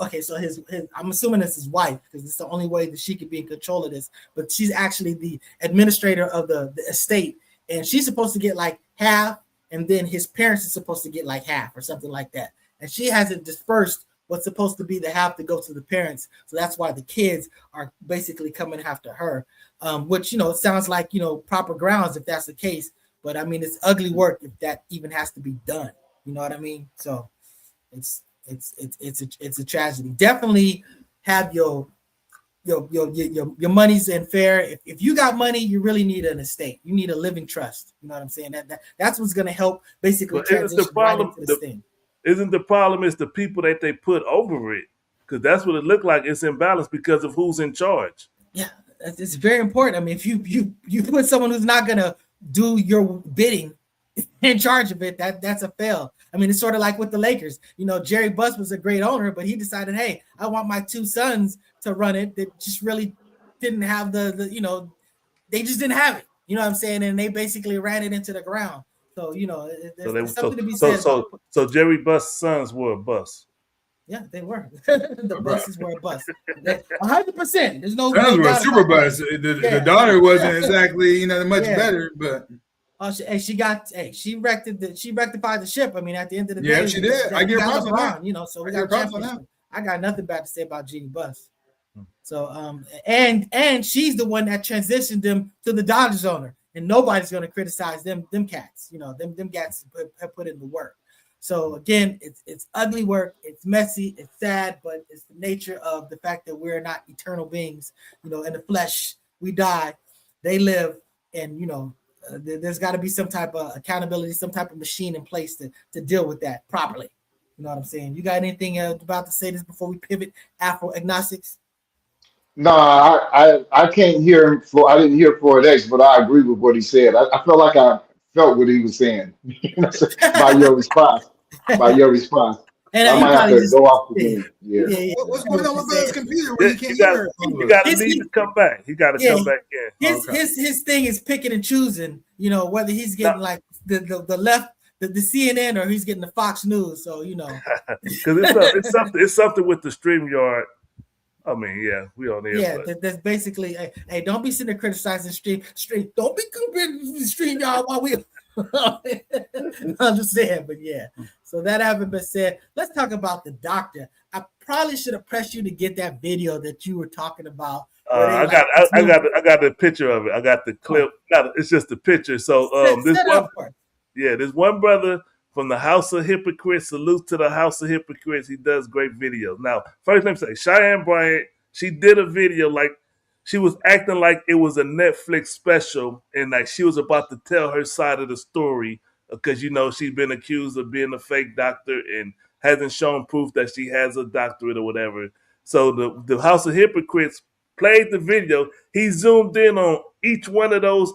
okay. So his I'm assuming it's his wife, because it's the only way that she could be in control of this. But she's actually the administrator of the estate, and she's supposed to get like half, and then his parents are supposed to get like half or something like that. And she hasn't dispersed what's supposed to be the half to go to the parents. So that's why the kids are basically coming after her, which, it sounds like, proper grounds if that's the case. But I mean, it's ugly work if that even has to be done. You know what I mean? So it's a tragedy. Definitely have your money's in fair. If you got money, you really need an estate. You need a living trust. You know what I'm saying? That's what's going to help basically transition right into this thing. Isn't the problem is the people that they put over it? Because that's what it looked like. It's imbalanced because of who's in charge. Yeah, it's very important. I mean, if you put someone who's not going to do your bidding in charge of it, that's a fail. I mean, it's sort of like with the Lakers. Jerry Buss was a great owner, but he decided, hey, I want my two sons to run it. That just really didn't have the they just didn't have it. You know what I'm saying? And they basically ran it into the ground. So, there's something to be said. So Jerry Buss' sons were a bus. Yeah, they were. The buses were a bus. 100%. There's no. Sons were a super bus. The daughter wasn't exactly, much better, but. She rectified the ship. I mean, at the end of the day, yeah, she did. I give props on that. So we got props on that. I got nothing bad to say about Jeannie Buss. So, and she's the one that transitioned them to the Dodgers owner. And nobody's going to criticize them cats. Them cats have put in the work. So again, it's ugly work. It's messy. It's sad, but it's the nature of the fact that we're not eternal beings. In the flesh, we die, they live, and there's got to be some type of accountability, some type of machine in place to deal with that properly. You know what I'm saying? You got anything about to say this before we pivot? Afro agnostics. No, I can't hear him. I didn't hear Floyd X, but I agree with what he said. I felt like I felt what he was saying by your response. And I might have to go off again. Yeah. What's going on with his computer when he can't hear? You got to need to come back. He got to come back in. His thing is picking and choosing. Whether he's getting like the left, the CNN, or he's getting the Fox News. So because it's something with the StreamYard. I mean, yeah, we on there. Yeah, that's basically, hey, don't be sitting there criticizing stream. Don't be comparing stream, y'all, while we understand. But yeah, so that having been said, let's talk about the doctor. I probably should have pressed you to get that video that you were talking about I got the picture of it. I got the clip. No, it's just the picture. So this one brother from the House of Hypocrites. Salute to the House of Hypocrites. He does great videos. Now, first let me say, Cheyenne Bryant, she did a video like she was acting like it was a Netflix special, and like she was about to tell her side of the story because she's been accused of being a fake doctor and hasn't shown proof that she has a doctorate or whatever. So the House of Hypocrites played the video. He zoomed in on each one of those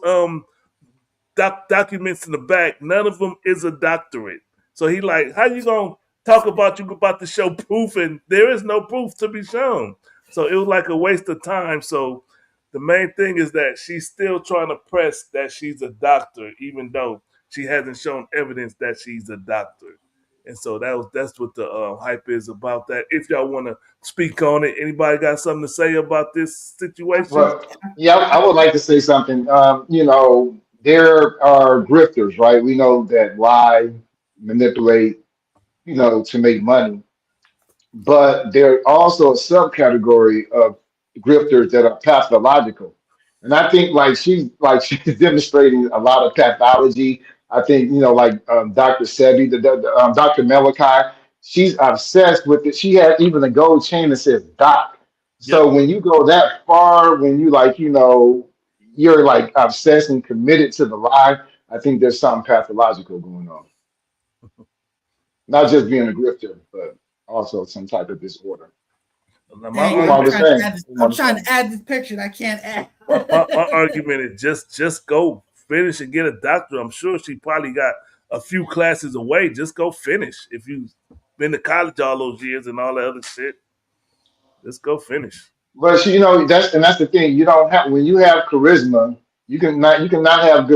documents in the back. None of them is a doctorate. So he like, how you gonna talk about you about to show proof and there is no proof to be shown? So it was like a waste of time. So the main thing is that she's still trying to press that she's a doctor, even though she hasn't shown evidence that she's a doctor. And so that's what the hype is about that. If y'all want to speak on it, anybody got something to say about this situation? Well, yeah, I would like to say something. There are grifters, right? We know that lie, manipulate, to make money. But there are also a subcategory of grifters that are pathological. And I think she's demonstrating a lot of pathology. I think, Dr. Sebi, Dr. Malachi, she's obsessed with it. She had even a gold chain that says doc. So when you go that far, when you're like obsessed and committed to the lie, I think there's something pathological going on. Not just being a grifter, but also some type of disorder. I'm trying to add this picture and I can't add. my argument is just go finish and get a doctorate. I'm sure she probably got a few classes away. Just go finish. If you've been to college all those years and all that other shit, just go finish. But that's the thing. You don't have when you have charisma, you can not have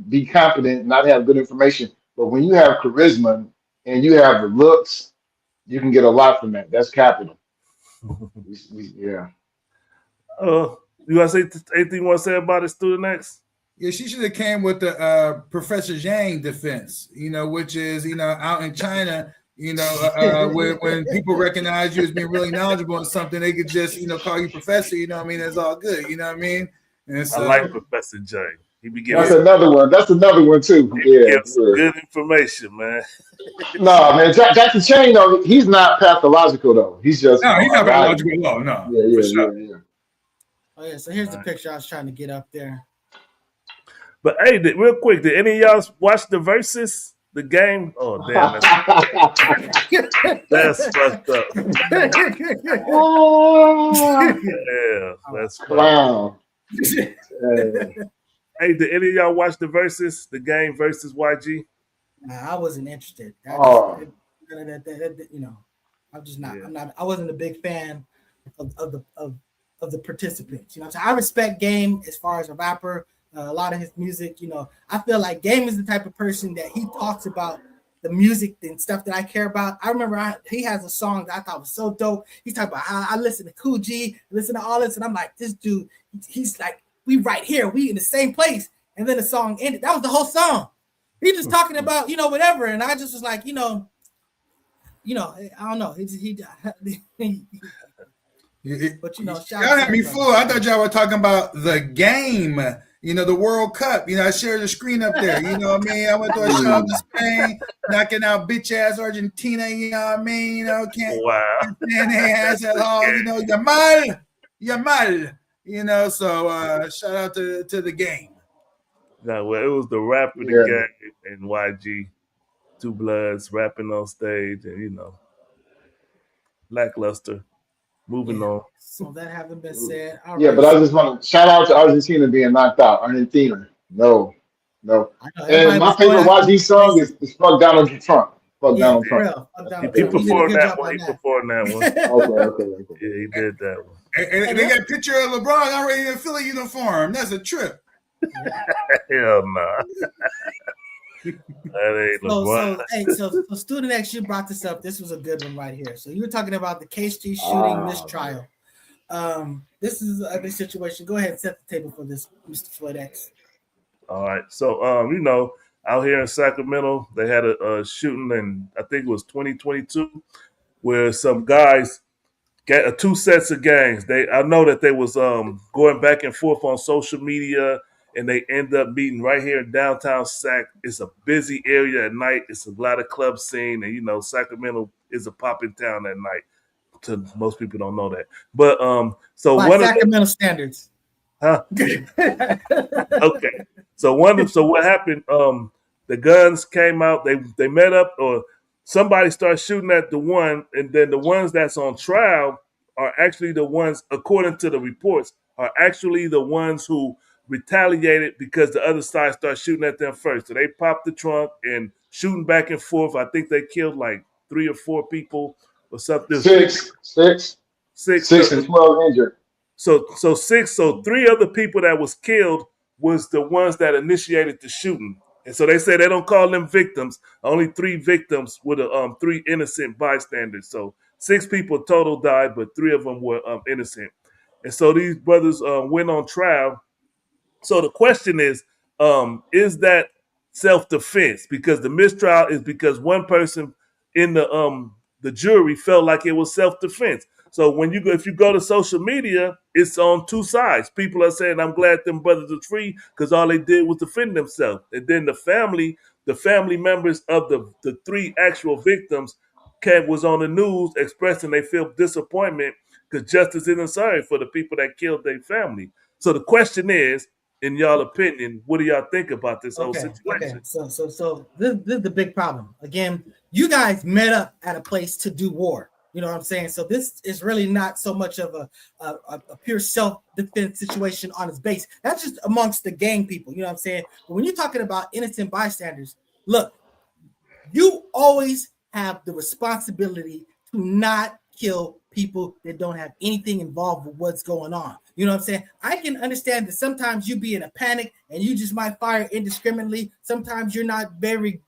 be confident, not have good information. But when you have charisma and you have the looks, you can get a lot from that. That's capital. Yeah. You want to say anything you want to say about it, student next? Yeah, she should have came with the Professor Zhang defense, which is, out in China, when people recognize you as being really knowledgeable in something, they could just, call you professor, it's all good, And so, I like Professor Zhang. He be giving That's another one too. Yeah. Good information, man. No, man, Dr. Chain, though, he's not pathological though. He's just he's not pathological at all. No. Yeah. Oh yeah, so here's the picture I was trying to get up there. But hey, real quick, did any of y'all watch the Versus, the game? Oh damn, that's fucked up. Yeah, that's fucked wow. Hey, did any of y'all watch the Versus, the game Versus YG? Nah, I wasn't interested. I'm just not. Yeah. I wasn't a big fan of the participants. So I respect Game as far as a rapper. A lot of his music. I feel like Game is the type of person that he talks about the music and stuff that I care about. I remember he has a song that I thought was so dope. He's talking about how I listen to Cool G, listen to all this, and I'm like, this dude, he's like, we right here, we in the same place. And then the song ended. That was the whole song. He just talking about, whatever. And I just was like, I don't know. But y'all had me fooled. I thought y'all were talking about the game, the World Cup. I shared the screen up there. You know what I mean? I went to a show in Spain, knocking out bitch ass Argentina. You know what I mean? Can't stand their ass at all. Yamal. So shout out to the game. No, well, it was the rapper, the gang, and YG, Two Bloods rapping on stage, and lackluster. Moving on. So that having been said, but I just want to shout out to Argentina being knocked out. Argentina, no. And my favorite YG song is "Fuck Donald Trump." Fuck Donald Trump. He performed that one. Okay. Yeah, he did that one. And they got a picture of LeBron already in Philly uniform. That's a trip. Hell no. That ain't LeBron. So student X, you brought this up. This was a good one right here. So you were talking about the K-Street shooting mistrial. This is a situation. Go ahead and set the table for this, Mr. Floyd X. All right. So out here in Sacramento, they had a shooting in, I think it was 2022, where some guys two sets of gangs. I know that they was going back and forth on social media, and they end up meeting right here in downtown Sac. It's a busy area at night. It's a lot of club scene, and Sacramento is a popping town at night. To most people don't know that, but so by one Sacramento of standards. Huh? Okay. So what happened? The guns came out. They met up, or somebody started shooting at the one, and then the ones that's on trial are actually the ones, according to the reports, are actually the ones who retaliated because the other side started shooting at them first. So they popped the trunk and shooting back and forth. I think they killed like 3 or 4 people or something. Six Six. and 12 injured. So 3 other people that was killed was the ones that initiated the shooting. And so they say they don't call them victims. Only 3 victims were the 3 innocent bystanders. So 6 people total died, but 3 of them were innocent. And so these brothers went on trial. So the question is that self-defense? Because the mistrial is because one person in the jury felt like it was self-defense. So if you go to social media, it's on 2 sides. People are saying, "I'm glad them brothers are free because all they did was defend themselves." And then the family members of the 3 actual victims was on the news expressing they feel disappointment because justice isn't served for the people that killed their family. So the question is, in y'all opinion, what do y'all think about this whole situation? Okay. So this is the big problem. Again, you guys met up at a place to do war. You know what I'm saying? So this is really not so much of a pure self-defense situation on its base. That's just amongst the gang people. You know what I'm saying? But when you're talking about innocent bystanders, look, you always have the responsibility to not kill people that don't have anything involved with what's going on. You know what I'm saying? I can understand that sometimes you be in a panic and you just might fire indiscriminately. Sometimes you're not very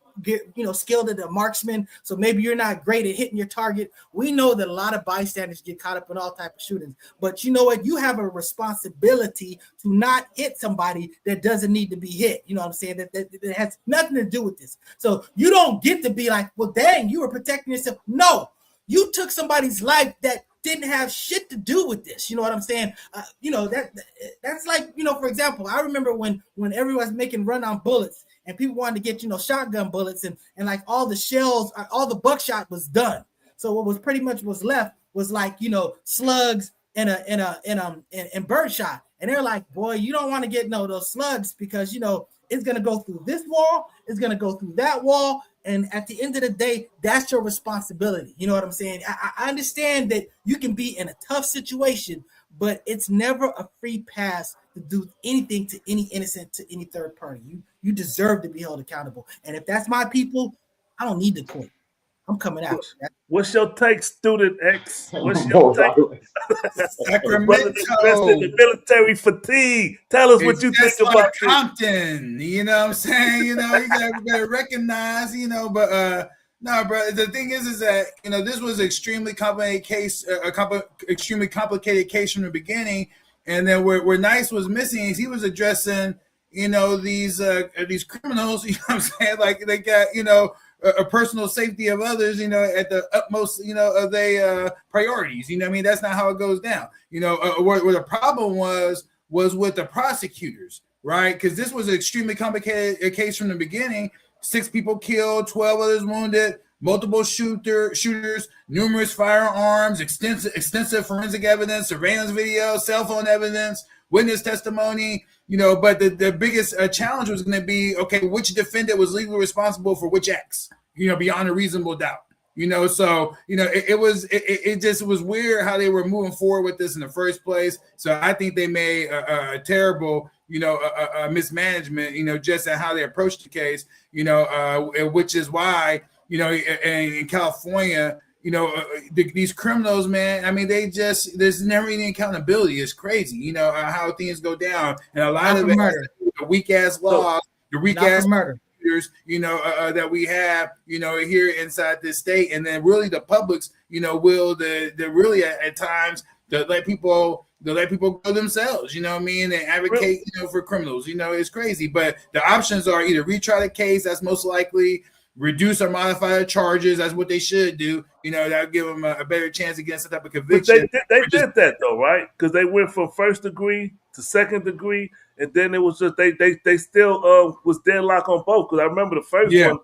skilled at a marksman, so maybe you're not great at hitting your target. We know that a lot of bystanders get caught up in all type of shootings, but you know what? You have a responsibility to not hit somebody that doesn't need to be hit. You know what I'm saying? That has nothing to do with this. So you don't get to be like, well, dang, you were protecting yourself. No, you took somebody's life that didn't have shit to do with this. You know what I'm saying? That's like, for example, I remember when everyone's making run on bullets and people wanted to get, shotgun bullets and like all the shells, all the buckshot was done. So what was pretty much was left was like, slugs and birdshot. And they're like, boy, you don't want to get those slugs because, it's going to go through this wall. It's going to go through that wall. And at the end of the day, that's your responsibility. You know what I'm saying? I understand that you can be in a tough situation, but it's never a free pass to do anything to any innocent, to any third party. You deserve to be held accountable. And if that's my people, I don't need to quit. I'm coming out. What's your take, Student X? What's your take? Sacramento. The military fatigue. Tell us what you think about Compton. You know what I'm saying? You gotta recognize, but no, bro. The thing is that this was extremely complicated case, extremely complicated case from the beginning. And then where Nice was missing is he was addressing, these criminals. You know what I'm saying? Like they got, a personal safety of others, at the utmost, of their priorities. You know what I mean? That's not how it goes down. Where the problem was with the prosecutors, right? Because this was an extremely complicated case from the beginning. 6 people killed, 12 others wounded, multiple shooters, numerous firearms, extensive forensic evidence, surveillance video, cell phone evidence, witness testimony. But the biggest challenge was going to be, okay, which defendant was legally responsible for which acts, beyond a reasonable doubt. It just was weird how they were moving forward with this in the first place. So I think they made a terrible, mismanagement, just in how they approached the case, which is why, in California, these criminals, man, I mean, there's never any accountability. It's crazy, how things go down. And a lot of it, the weak ass laws, the weak ass murder, that we have, here inside this state. And then really the publics, will really at times to let people go themselves, you know what I mean, and advocate, for criminals. It's crazy. But the options are either retry the case, that's most likely, reduce or modify their charges. That's what they should do. That'll give them a better chance against some type of conviction. But they did that though, right? Because they went from first degree to second degree, and then it was just they still was deadlock on both. Because I remember the first one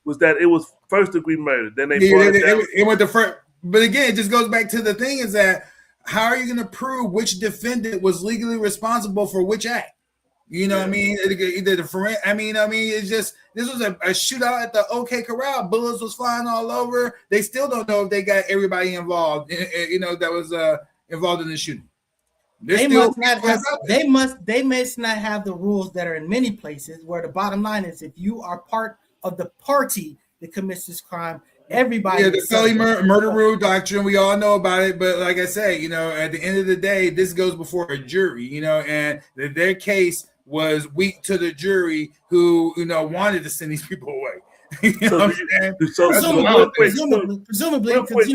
was that it was first degree murder. Then it went to first. But again, it just goes back to the thing is that how are you going to prove which defendant was legally responsible for which act? What I mean? It's just this was a shootout at the OK Corral. Bullets was flying all over. They still don't know if they got everybody involved. That was involved in the shooting. They must not have the rules that are in many places. Where the bottom line is, if you are part of the party that commits this crime, everybody. Yeah, the felony murder rule doctrine. We all know about it, but like I say, at the end of the day, this goes before a jury. And their case was weak to the jury who wanted to send these people away. Presumably, because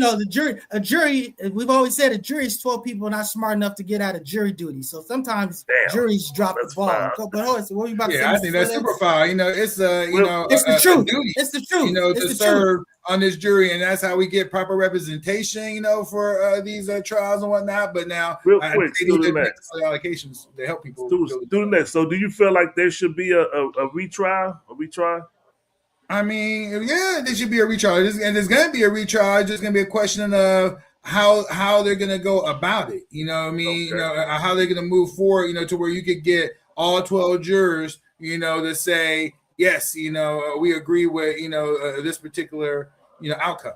a jury, we've always said a jury is 12 people not smart enough to get out of jury duty. So sometimes juries drop the ball. But what are you about to say? I think that's super fine. It's it's the truth. Duty, it's the truth. To serve on this jury, and that's how we get proper representation. For these trials and whatnot. But now, real quick, allocations to help people. Do the next. So, do you feel like there should be a retrial? A retrial? I mean, yeah, there should be a retrial, and there's going to be a retrial. It's just going to be a question of how they're going to go about it. How they're going to move forward. To where you could get all 12 jurors. To say yes. We agree with this particular outcome.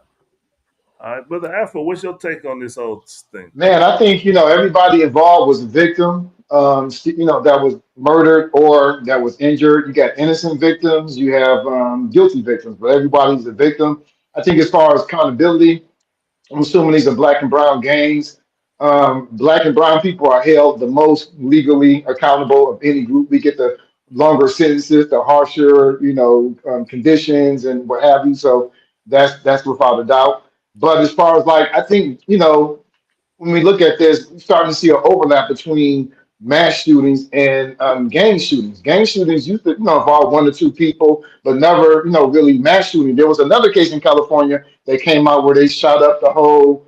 All right, Brother Afro, what's your take on this whole thing? Man, I think everybody involved was a victim. That was murdered or that was injured. You got innocent victims, you have guilty victims, but everybody's a victim. I think as far as accountability, I'm assuming these are black and brown gangs. Black and brown people are held the most legally accountable of any group. We get the longer sentences, the harsher, conditions and what have you. So that's without a doubt. But as far as I think, when we look at this, we're starting to see an overlap between mass shootings and gang shootings. Gang shootings used to, involve 1 or 2 people, but never, really mass shooting. There was another case in California that came out where they shot up the whole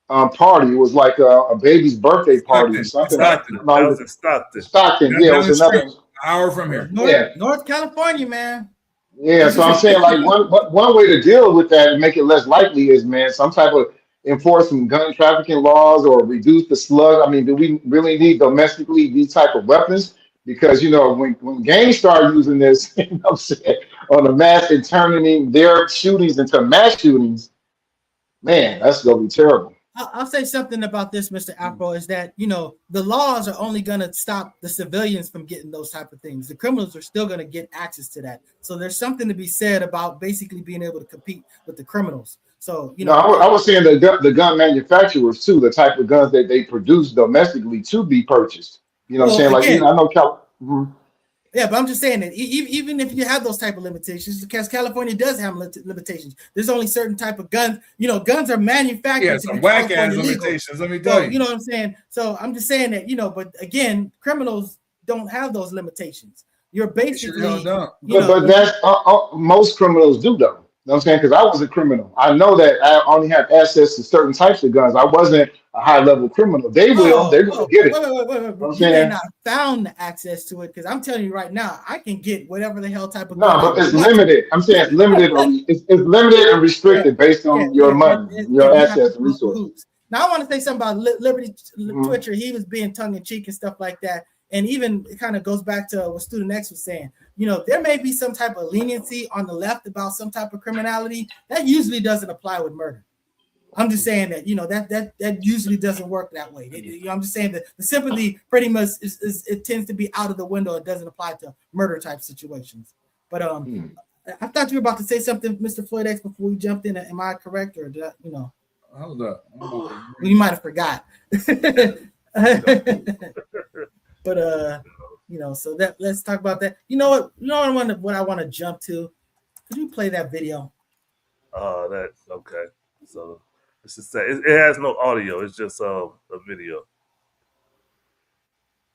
party. It was like a baby's birthday party or something. Stockton. That was in Stockton. Stockton, yeah. It was another hour from here. North California, man. Yeah, so I'm saying one way to deal with that and make it less likely is, man, some type of enforce some gun trafficking laws or reduce the slug. I mean, do we really need domestically these type of weapons? Because when gangs start using this, I'm saying, on a mass and turning their shootings into mass shootings, man, that's gonna be terrible. I'll say something about this, Mr. Afro, is that, the laws are only going to stop the civilians from getting those type of things. The criminals are still going to get access to that. So there's something to be said about basically being able to compete with the criminals. So, I was saying the gun manufacturers too, the type of guns that they produce domestically to be purchased. What I'm saying? Again, I know Yeah, but I'm just saying that even if you have those type of limitations, because California does have limitations. There's only certain type of guns. Guns are manufactured. Yeah, some whack ass limitations. Let me tell you. You know what I'm saying? So I'm just saying that, but again, criminals don't have those limitations. You're basically, but that's most criminals do though. You know what I'm saying? Because I was a criminal. I know that I only have access to certain types of guns. I wasn't a high level criminal. They're going to get it. Wait. You may not found access to it, because I'm telling you right now, I can get whatever the hell type of gun. No, but it's limited. I'm saying it's limited. It's limited and restricted based on your money, your assets and resources. Now I want to say something about Liberty Twitcher. He was being tongue in cheek and stuff like that. And even it kind of goes back to what Student X was saying. There may be some type of leniency on the left about some type of criminality. That usually doesn't apply with murder. I'm just saying that, that usually doesn't work that way. I'm just saying that the sympathy pretty much it tends to be out of the window. It doesn't apply to murder type situations. But I thought you were about to say something, Mr. Floyd X, before we jumped in. Am I correct, or did I, Hold up. You might have forgot. But so that let's talk about that. What I want to jump to. Could you play that video? That's okay. So let's just say it has no audio. It's just a video.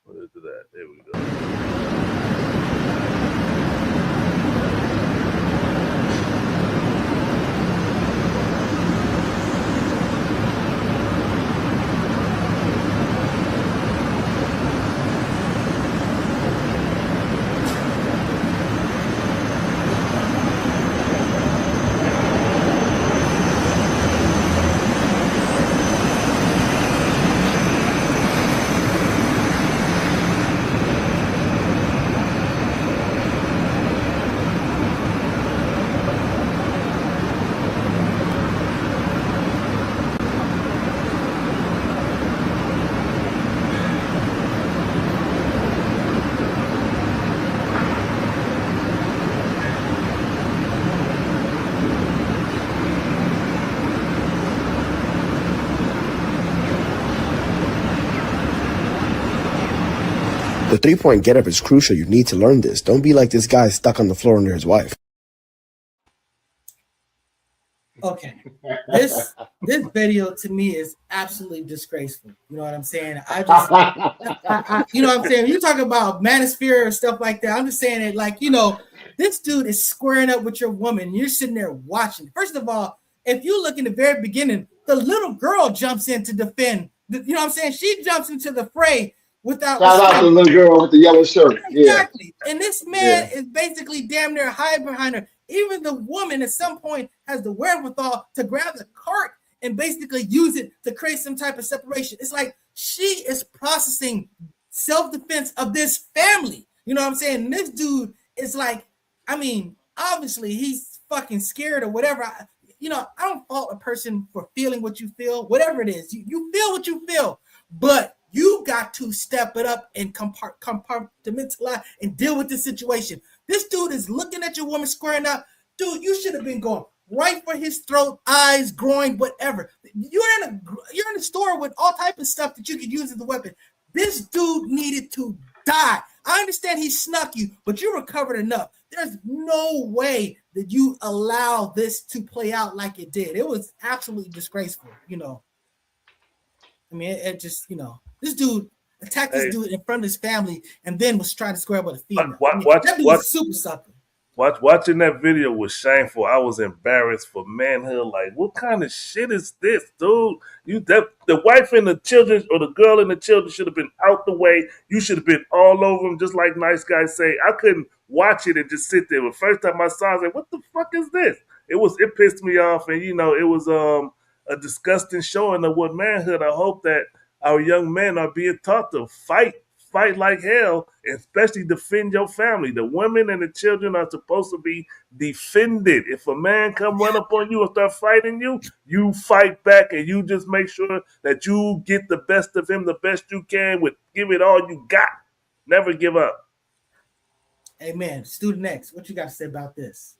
Let's do that. There we go. The 3-point get up is crucial. You need to learn this. Don't be like this guy stuck on the floor under his wife. Okay, this video to me is absolutely disgraceful. You know what I'm saying? You know what I'm saying? You talk about manosphere or stuff like that. I'm just saying it like, you know, this dude is squaring up with your woman. And you're sitting there watching. First of all, if you look in the very beginning, the little girl jumps in to defend. You know what I'm saying? She jumps into the fray without. Shout out to the little girl with the yellow shirt. Exactly. Yeah. And this man is basically damn near hiding behind her. Even the woman at some point has the wherewithal to grab the cart and basically use it to create some type of separation. It's like she is processing self-defense of this family. You know what I'm saying? And this dude is like, I mean, obviously he's fucking scared or whatever. I don't fault a person for feeling what you feel, whatever it is. You feel what you feel, but you got to step it up and compartmentalize and deal with this situation. This dude is looking at your woman squaring up. Dude, you should have been going right for his throat, eyes, groin, whatever. You're in a store with all type of stuff that you could use as a weapon. This dude needed to die. I understand he snuck you, but you recovered enough. There's no way that you allow this to play out like it did. It was absolutely disgraceful, you know. I mean, it just, you know, this dude attacked this dude in front of his family and then was trying to square up with a female. That dude was super sucker. Watching that video was shameful. I was embarrassed for manhood. Like, what kind of shit is this, dude? The wife and the children, or the girl and the children, should have been out the way. You should have been all over them, just like nice guys say. I couldn't watch it and just sit there. The first time I saw it, I was like, what the fuck is this? It pissed me off, and you know, it was a disgusting showing of what manhood. I hope that our young men are being taught to fight like hell, especially defend your family. The women and the children are supposed to be defended. If a man come run up on you and start fighting you, you fight back, and you just make sure that you get the best of him the best you can with give it all you got. Never give up. Amen. Student X, what you got to say about this?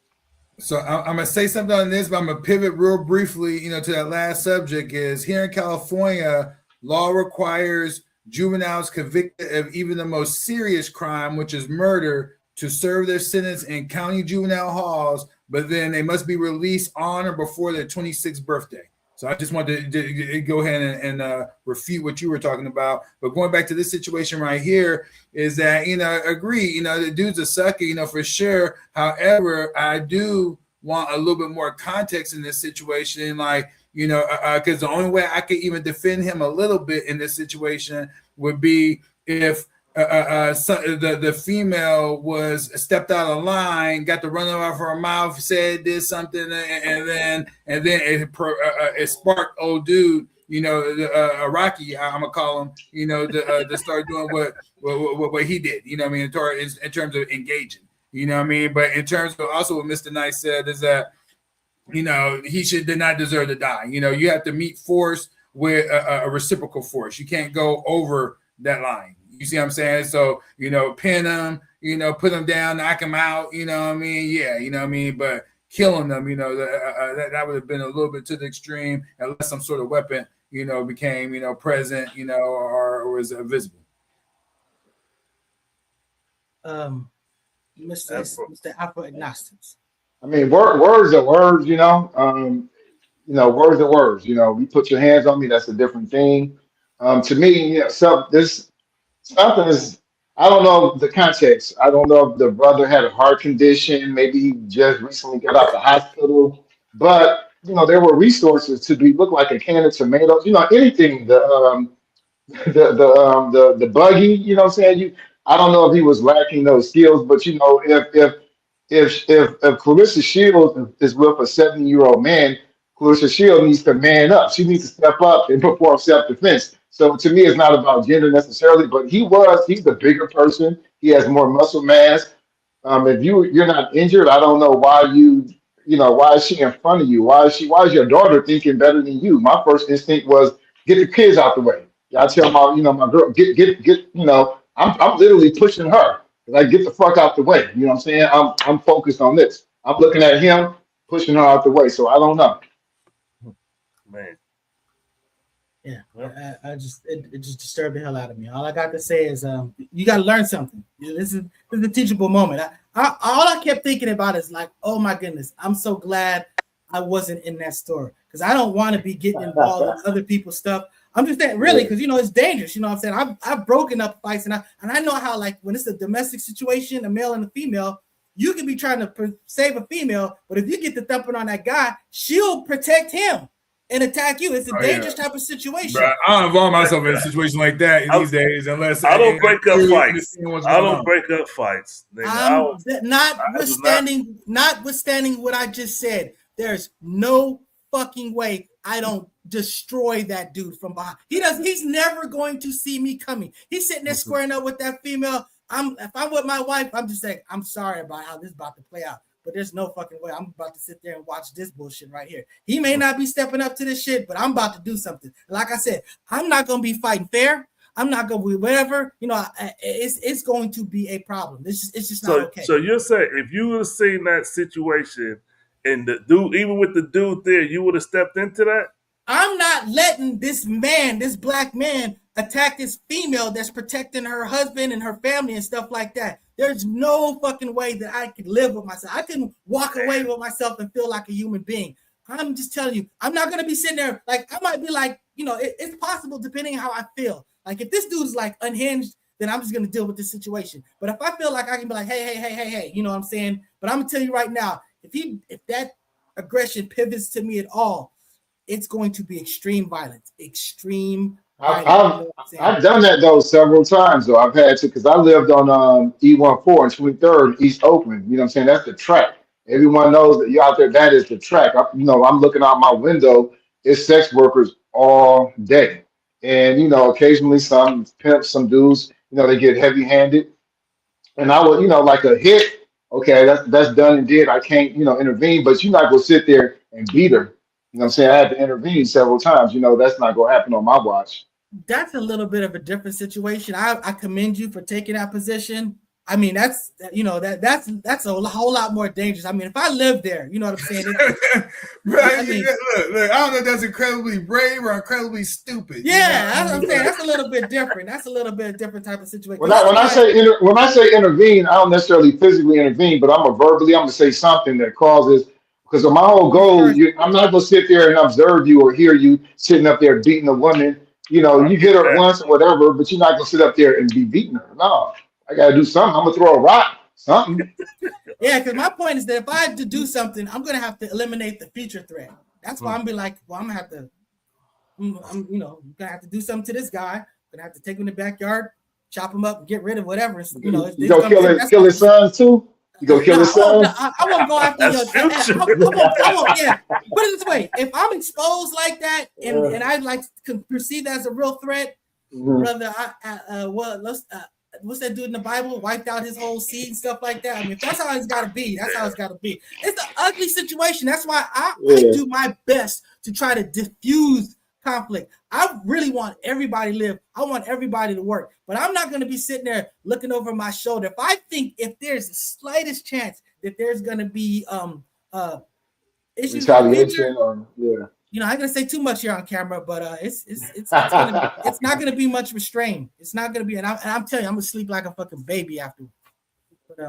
So I'm going to say something on this, but I'm going to pivot real briefly, you know, to that last subject. Is here in California, law requires juveniles convicted of even the most serious crime, which is murder, to serve their sentence in county juvenile halls, but then they must be released on or before their 26th birthday. So I just wanted to go ahead and refute what you were talking about. But going back to this situation right here is that, you know, agree, you know, the dude's a sucker, you know, for sure. However, I do want a little bit more context in this situation, like, you know, because the only way I could even defend him a little bit in this situation would be if the female was stepped out of line, got the run off her mouth, said this something, and then it sparked old dude, you know, Rocky, I'm gonna call him, you know, to start doing what he did, you know what I mean, in terms of engaging, you know what I mean. But in terms of also what Mr. Nice said is that, you know, he did not deserve to die. You know, you have to meet force with a reciprocal force. You can't go over that line. You see what I'm saying? So, you know, pin him, you know, put him down, knock him out, you know what I mean? Yeah, you know what I mean? But killing them, you know, that would have been a little bit to the extreme unless some sort of weapon, you know, became, you know, present, you know, or was visible. Mr. Alpha Agnostics. I mean, words are words, you know. Words are words. You know, you put your hands on me, that's a different thing. To me, yeah, something is. I don't know the context. I don't know if the brother had a heart condition. Maybe he just recently got out the hospital. But you know, there were resources to look like a can of tomatoes. You know, anything. The buggy. You know, what I'm saying I don't know if he was lacking those skills, but you know, if Clarissa Shields is with a 70-year-old man, Clarissa Shields needs to man up. She needs to step up and perform self-defense. So to me, it's not about gender necessarily, but he's the bigger person. He has more muscle mass. If you're not injured, I don't know why why is she in front of you? Why is your daughter thinking better than you? My first instinct was get the kids out the way. I tell my girl, get, I'm literally pushing her. Like, get the fuck out the way. You know what I'm saying? I'm focused on this. I'm looking at him, pushing her out the way. So I don't know. Man. Yeah, I just it just disturbed the hell out of me. All I got to say is, you got to learn something. This is a teachable moment. All I kept thinking about is like, oh my goodness, I'm so glad I wasn't in that store because I don't want to be getting involved in other people's stuff. I'm just saying, really, because it's dangerous. You know what I'm saying? I've broken up fights, and I know how, like, when it's a domestic situation, a male and a female, you can be trying to save a female, but if you get the thumping on that guy, she'll protect him and attack you. It's a dangerous type of situation. Bro, I don't involve myself in a situation like that these days unless I don't break up fights. I don't break up fights. Notwithstanding what I just said, there's no fucking way I don't destroy that dude from behind. He's never going to see me coming. He's sitting there squaring up with that female. If I'm with my wife, I'm just saying, I'm sorry about how this is about to play out. But there's no fucking way I'm about to sit there and watch this bullshit right here. He may not be stepping up to this shit, but I'm about to do something. Like I said, I'm not going to be fighting fair. I'm not going to be whatever. It's going to be a problem. It's just not okay. So you're saying if you would have seen that situation and the dude, even with the dude there, you would have stepped into that? I'm not letting this black man, attack this female that's protecting her husband and her family and stuff like that. There's no fucking way that I could live with myself. I couldn't walk away with myself and feel like a human being. I'm just telling you, I'm not going to be sitting there. Like, I might be like, it's possible depending on how I feel. Like, if this dude's like unhinged, then I'm just going to deal with this situation. But if I feel like I can be like, hey, you know what I'm saying? But I'm going to tell you right now, if that aggression pivots to me at all, it's going to be extreme violence. I've done that though several times though. I've had to because I lived on E14 and 23rd East Oakland. You know what I'm saying? That's the track. Everyone knows that you're out there. That is the track. I'm looking out my window. It's sex workers all day, and occasionally some pimps, some dudes. They get heavy-handed, and I would like a hit. Okay, that's done and did. I can't intervene, but you're not gonna sit there and beat her. You know what I'm saying? I had to intervene several times. That's not going to happen on my watch. That's a little bit of a different situation. I commend you for taking that position. I mean, that's a whole lot more dangerous. I mean, if I lived there, you know what I'm saying? Look, I don't know if that's incredibly brave or incredibly stupid. Yeah, that's what I'm saying. That's a little bit different. That's a little bit different type of situation. When I say intervene, I don't necessarily physically intervene, but I'm going to say something that causes. Because my whole goal, I'm not going to sit there and observe you or hear you sitting up there beating a woman. You hit her once or whatever, but you're not going to sit up there and be beating her. No, I got to do something. I'm going to throw a rock, something. Yeah, because my point is that if I had to do something, I'm going to have to eliminate the future threat. That's why I'm going to be like, well, I'm going to have to, you're going to have to do something to this guy. I'm going to have to take him in the backyard, chop him up, and get rid of whatever. You going to kill his sons too? You go kill his son? I won't go after yeah. Put it this way: if I'm exposed like that, and I like perceived as a real threat, brother, what's that dude in the Bible? Wiped out his whole seed and stuff like that. I mean, if that's how it's got to be. That's how it's got to be. It's an ugly situation. That's why I do my best to try to diffuse conflict. I really want everybody to live. I want everybody to work, but I'm not going to be sitting there looking over my shoulder. If I think if there's the slightest chance that there's going to be issues, retaliation, I'm not going to say too much here on camera, but it's not going to be much restraint. It's not going to be, and I'm telling you, I'm going to sleep like a fucking baby after. But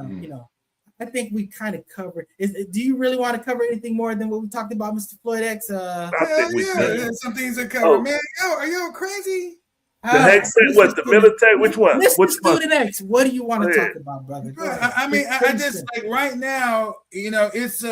I think we kind of covered. Do you really want to cover anything more than what we talked about, Mr. Floyd X? I think we did. Some things are covered. Man, are you crazy? The Hegseth, what, the military? Which one? Mr. Student X, what do you want to talk about, brother? I just like right now, it's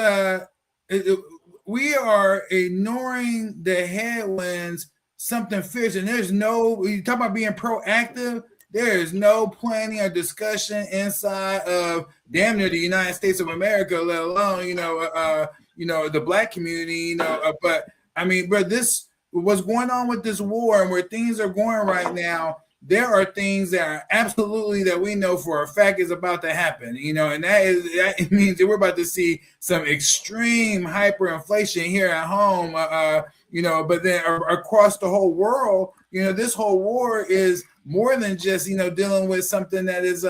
we are ignoring the headwinds, something fierce, and you talk about being proactive. There is no planning or discussion inside of damn near the United States of America, let alone the black community. But I mean, bro, this what's going on with this war and where things are going right now. There are things that are absolutely that we know for a fact is about to happen. And that means that we're about to see some extreme hyperinflation here at home. But then across the whole world, this whole war is more than just dealing with something that is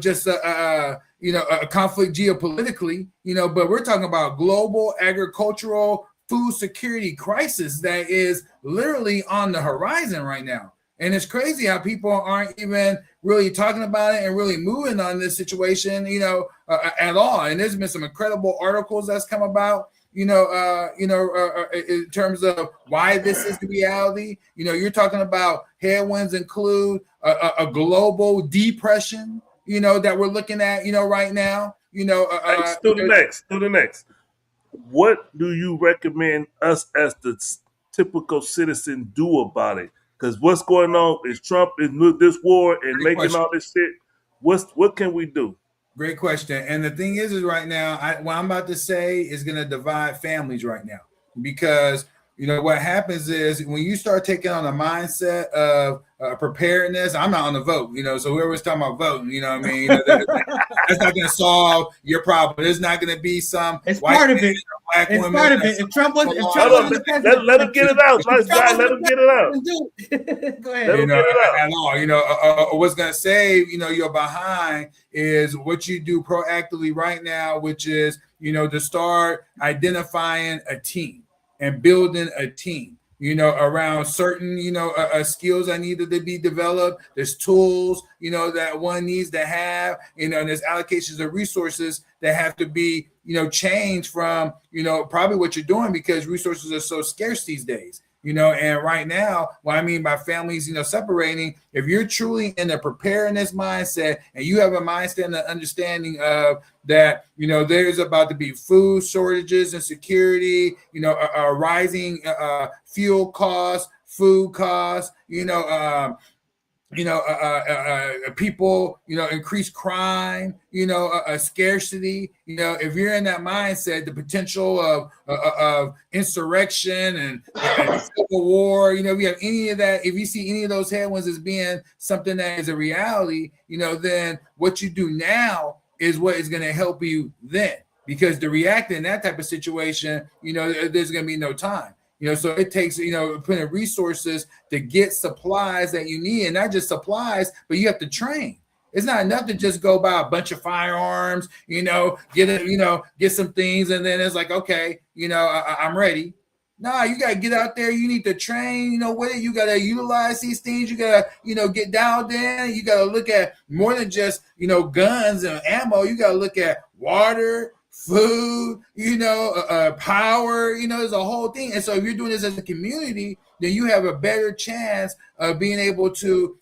just a conflict geopolitically, but we're talking about global agricultural food security crisis that is literally on the horizon right now. And it's crazy how people aren't even really talking about it and really moving on this situation, at all. And there's been some incredible articles that's come about, in terms of why this is the reality. You're talking about headwinds include a global depression, that we're looking at, right now. To the next. What do you recommend us as the typical citizen do about it? Because what's going on is Trump is this war and Great making question. all this shit. What can we do? Great question. And the thing is right now, what I'm about to say is going to divide families right now, because what happens is when you start taking on a mindset of preparedness. I'm not on the vote, so whoever's talking about voting, what I mean? That's not going to solve your problem. There's not going to be some. It's part of it. Black it's women. Part of it. If Trump wasn't the president, let him get it out. Nice guy. Let him get it out. Go ahead. Let him get it out. At all. What's going to save, your behind is what you do proactively right now, which is, to start identifying a team and building a team, around certain, skills that needed to be developed. There's tools, that one needs to have, and there's allocations of resources that have to be, changed from, probably what you're doing, because resources are so scarce these days. And right now, what I mean by families, separating, if you're truly in a preparedness mindset and you have a mindset and an understanding of that, there's about to be food shortages and security, rising fuel costs, food costs, people, increased crime, a scarcity, if you're in that mindset, the potential of insurrection and civil war, if you have any of that, if you see any of those headwinds as being something that is a reality, then what you do now is what is going to help you then, because to react in that type of situation, there's going to be no time. So it takes, putting resources to get supplies that you need, and not just supplies, but you have to train. It's not enough to just go buy a bunch of firearms, get some things, and then it's like, okay, I'm ready. No, you got to get out there. You need to train, with it. You got to utilize these things. You got to, get dialed in. You got to look at more than just, guns and ammo. You got to look at water, food, power, there's a whole thing. And so if you're doing this as a community, then you have a better chance of being able to,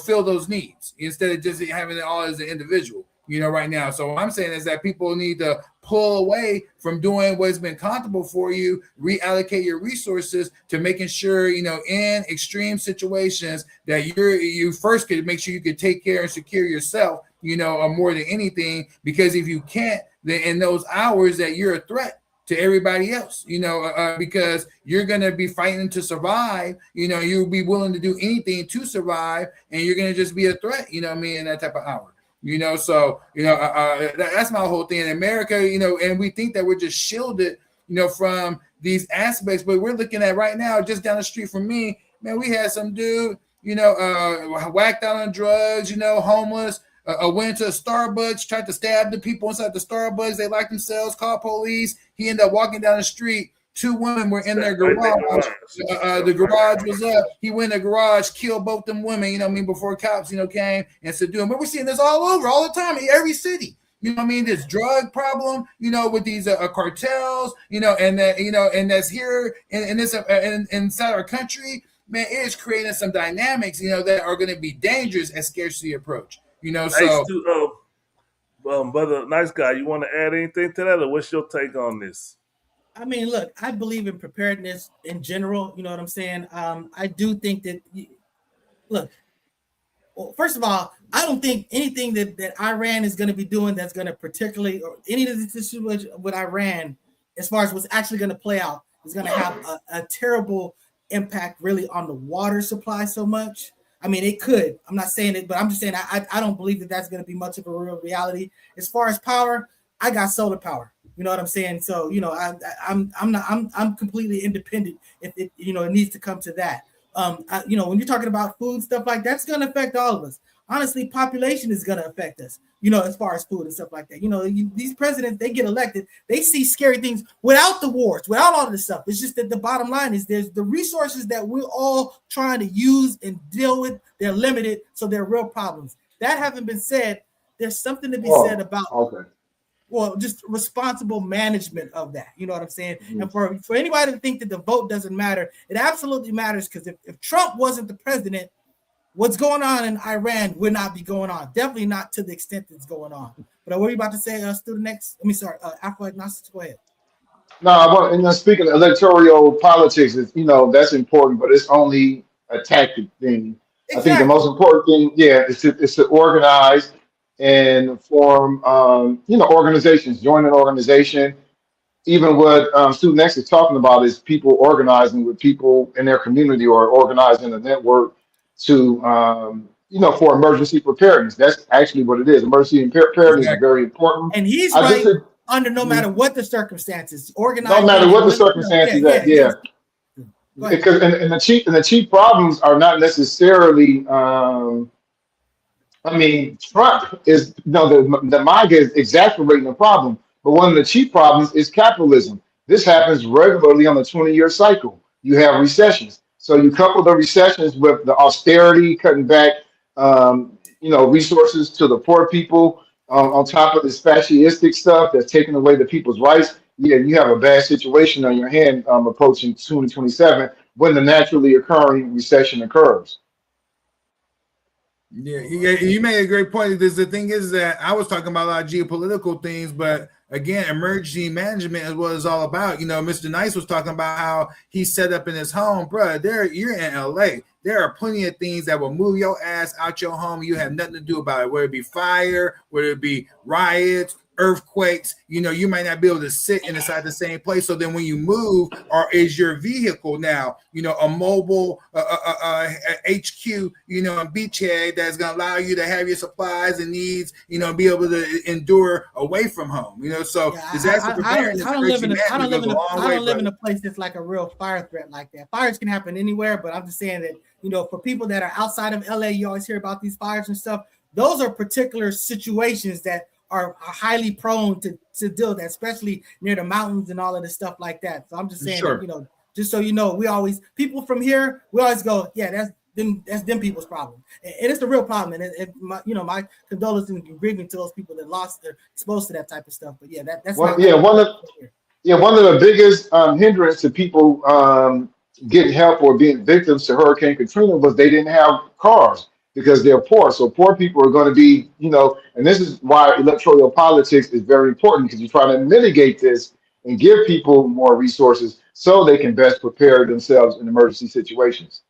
fill those needs instead of just having it all as an individual, right now. So what I'm saying is that people need to pull away from doing what's been comfortable for you, reallocate your resources to making sure, in extreme situations that you first could make sure you could take care and secure yourself, more than anything, because if you can't, then in those hours that you're a threat to everybody else, because you're going to be fighting to survive, you'll be willing to do anything to survive, and you're going to just be a threat, in that type of hour. So, that's my whole thing in America, and we think that we're just shielded, from these aspects, but we're looking at right now, just down the street from me, man, we had some dude, whacked out on drugs, homeless, went to a Starbucks, tried to stab the people inside the Starbucks. They locked themselves, called police. He ended up walking down the street. 2 women were in their garage. The garage was up. He went in the garage, killed both them women, before cops, came and subdued them. But we're seeing this all over, all the time, in every city. This drug problem, with these cartels, and that, and that's here in this inside our country, man, it is creating some dynamics, that are going to be dangerous as scarcity approach. Brother, nice guy, you want to add anything to that, or what's your take on this? I mean, look, I believe in preparedness in general. You know what I'm saying? I do think that, well, first of all, I don't think anything that Iran is going to be doing that's going to particularly, or any of this situation with Iran, as far as what's actually going to play out, is going to have a terrible impact really on the water supply so much. I mean, it could. I'm not saying it, but I'm just saying I don't believe that that's going to be much of a real reality. As far as power, I got solar power. You know what I'm saying? So I'm completely independent. If it needs to come to that. When you're talking about food stuff like that's going to affect all of us. honestly, population is going to affect us, as far as food and stuff like that. These presidents, they get elected, they see scary things without the wars, without all of this stuff. It's just that the bottom line is there's the resources that we're all trying to use and deal with. They're limited, so they're real problems. That having been said, there's something to be said about just responsible management of that. You know what I'm saying? Mm-hmm. And for anybody to think that the vote doesn't matter, it absolutely matters, because if Trump wasn't the president, what's going on in Iran would not be going on. Definitely not to the extent that's going on. But what are you about to say, student next? Afro-agnostic, go ahead. No, speaking of electoral politics, that's important, but it's only a tactic thing. Exactly. I think the most important thing, is to organize and form, organizations, join an organization. Even what Student Next is talking about is people organizing with people in their community or organizing a network to, for emergency preparedness. That's actually what it is. Emergency preparedness is very important. And he's under no matter what the circumstances. Organizing. No matter what the circumstances, Because and the chief problems are not necessarily. Trump is the MAGA is exacerbating the problem, but one of the chief problems is capitalism. This happens regularly on a 20-year cycle. You have recessions, so you couple the recessions with the austerity, cutting back, resources to the poor people, on top of this fascistic stuff that's taking away the people's rights. Yeah, you have a bad situation on your hand approaching 2027 when the naturally occurring recession occurs. Yeah, you made a great point. The thing is that I was talking about a lot of geopolitical things, but again, emergency management is what it's all about. Mr. Nice was talking about how he's set up in his home, bro. You're in LA. There are plenty of things that will move your ass out your home. You have nothing to do about it, whether it be fire, whether it be riots, earthquakes. You might not be able to sit inside the same place. So then when you move, or is your vehicle now, a mobile HQ, a beachhead that's going to allow you to have your supplies and needs, be able to endure away from home. So disaster preparedness. I don't live in a place that's like a real fire threat like that. Fires can happen anywhere, but I'm just saying that, for people that are outside of LA, you always hear about these fires and stuff. Those are particular situations that are highly prone to deal with that, especially near the mountains and all of this stuff like that. So I'm just saying, that, just so you know, people from here, we always go, that's them people's problem. And it's the real problem. And my condolences and grieving to those people that they're exposed to that type of stuff. But that's one of the biggest hindrance to people getting help or being victims to Hurricane Katrina was they didn't have cars, because they're poor. So poor people are going to be, and this is why electoral politics is very important, because you try to mitigate this and give people more resources so they can best prepare themselves in emergency situations.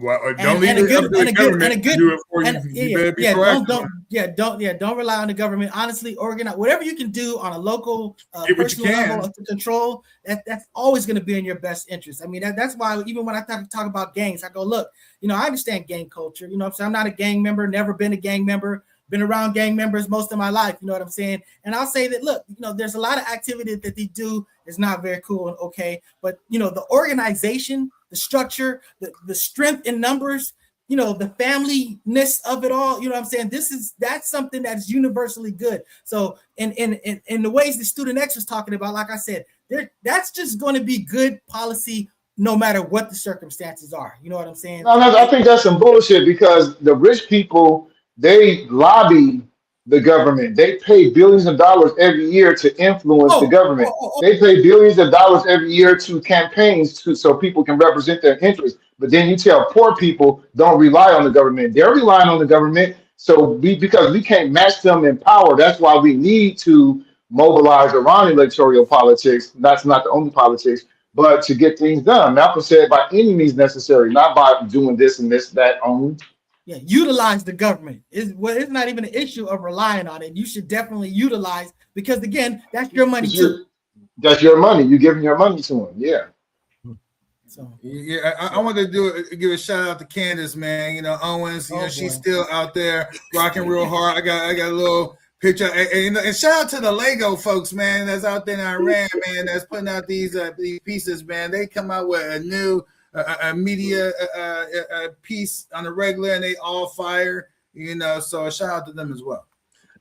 Well, don't leave it up to the government to do it for you. You better be proactive. Don't rely on the government. Honestly, organize whatever you can do on a local, personal level to control. That's always going to be in your best interest. I mean, that's why even when I talk about gangs, I go, look, I understand gang culture. So I'm not a gang member, never been a gang member, been around gang members most of my life. You know what I'm saying? And I'll say that, look, there's a lot of activity that they do is not very cool and okay, but the organization, the structure, the strength in numbers, the family-ness of it all, you know what I'm saying? That's something that's universally good. So in the ways the Student X was talking about, like I said, that's just going to be good policy no matter what the circumstances are. You know what I'm saying? No, I think that's some bullshit, because the rich people, they lobby the government. They pay billions of dollars every year to influence the government. They pay billions of dollars every year to campaigns so people can represent their interests. But then you tell poor people don't rely on the government. They're relying on the government. So because we can't match them in power, that's why we need to mobilize around electoral politics. That's not the only politics, but to get things done. Malcolm said by any means necessary, not by doing this and this, that only. Yeah, utilize the government. It's not even an issue of relying on it. You should definitely utilize, because again, that's your money too. That's your money. You're giving your money to them. Yeah. So I want to give a shout out to Candace, man. Owens. She's still out there rocking real hard. I got a little picture, and shout out to the Lego folks, man. That's out there in Iran, man. That's putting out these pieces, man. They come out with a new a media piece on the regular, and they all fire. So a shout out to them as well.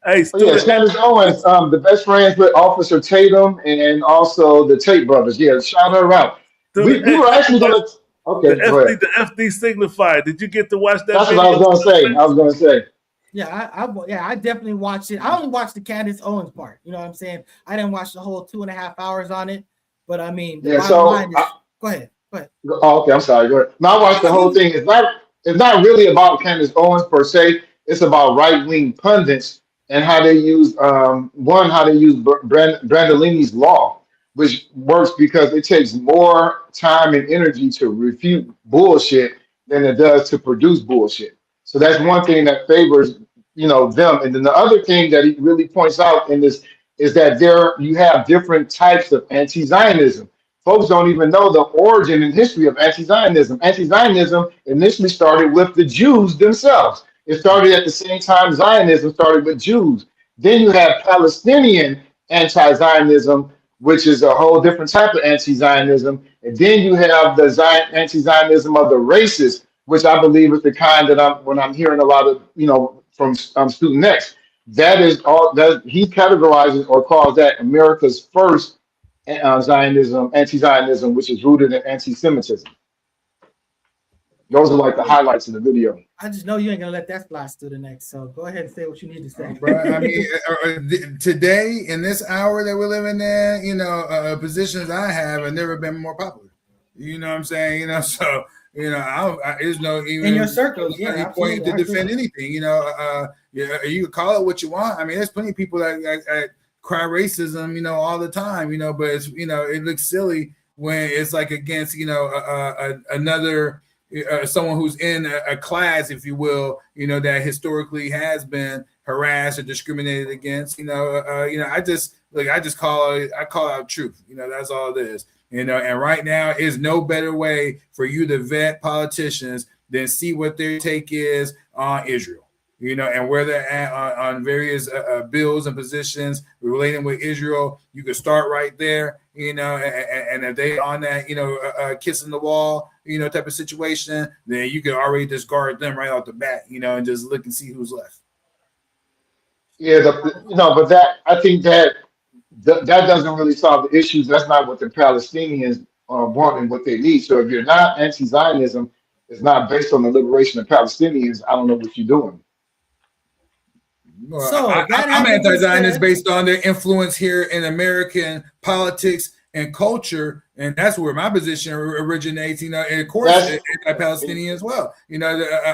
Hey, Oh, yeah, student, Candace Owens, the best friends with Officer Tatum and also the Tate brothers. Yeah, shout her out. student, We were actually watch going to. the Okay, go FD, ahead. the FD signifier. Did you get to watch that That's what video? I was going to say. I was going to say. Yeah, I definitely watched it. I only watched the Candace Owens part. You know what I'm saying? I didn't watch the whole 2.5 hours on it. But I mean, Yeah, so go ahead. oh, okay, I'm sorry. Go ahead. Now I watched the whole thing. It's not really about Candace Owens per se. It's about right wing pundits and how they use how they use Brandolini's law, which works because it takes more time and energy to refute bullshit than it does to produce bullshit. So that's one thing that favors them. And then the other thing that he really points out in this is that you have different types of anti-Zionism. Folks don't even know the origin and history of anti-Zionism. Anti-Zionism initially started with the Jews themselves. It started at the same time Zionism started with Jews. Then you have Palestinian anti-Zionism, which is a whole different type of anti-Zionism. And then you have the anti-Zionism of the racists, which I believe is the kind that when I'm hearing a lot of, from Student X, that is all that he categorizes or calls that America's first Zionism, anti-Zionism, which is rooted in anti-Semitism. Those are like the highlights of the video. I just know you ain't gonna let that fly, Student X. So go ahead and say what you need to say. Bro, I mean, today in this hour that we're living in, positions I have never been more popular. You know what I'm saying? So there's no even in your circles, point to defend anything. You can call it what you want. I mean, there's plenty of people that cry racism, all the time, but it's, it looks silly when it's like against, another. Someone who's in a class, if you will, that historically has been harassed or discriminated against. I just call out truth. That's all it is. And right now is no better way for you to vet politicians than see what their take is on Israel. And where they're at on various bills and positions relating with Israel. You can start right there, and if they on that, kissing the wall, type of situation, then you can already discard them right off the bat, and just look and see who's left. Yeah, but that I think that doesn't really solve the issues. That's not what the Palestinians want and what they need. So if you're not anti-Zionism, it's not based on the liberation of Palestinians. I don't know what you're doing. So I'm anti-Zionist based on their influence here in American politics and culture, and that's where my position originates. And of course, anti-Palestinian as well. I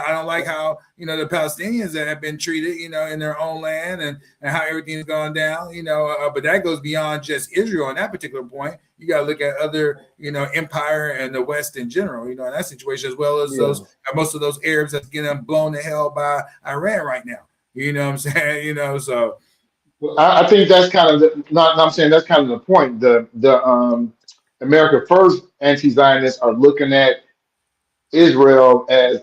don't like how the Palestinians that have been treated, in their own land, and how everything's gone down. But that goes beyond just Israel. On that particular point, you got to look at other, empire and the West in general. In that situation, as well as most of those Arabs that's getting blown to hell by Iran right now. You know what I'm saying? So I think that's kind of I'm saying that's kind of the point. The America First anti-Zionists are looking at Israel as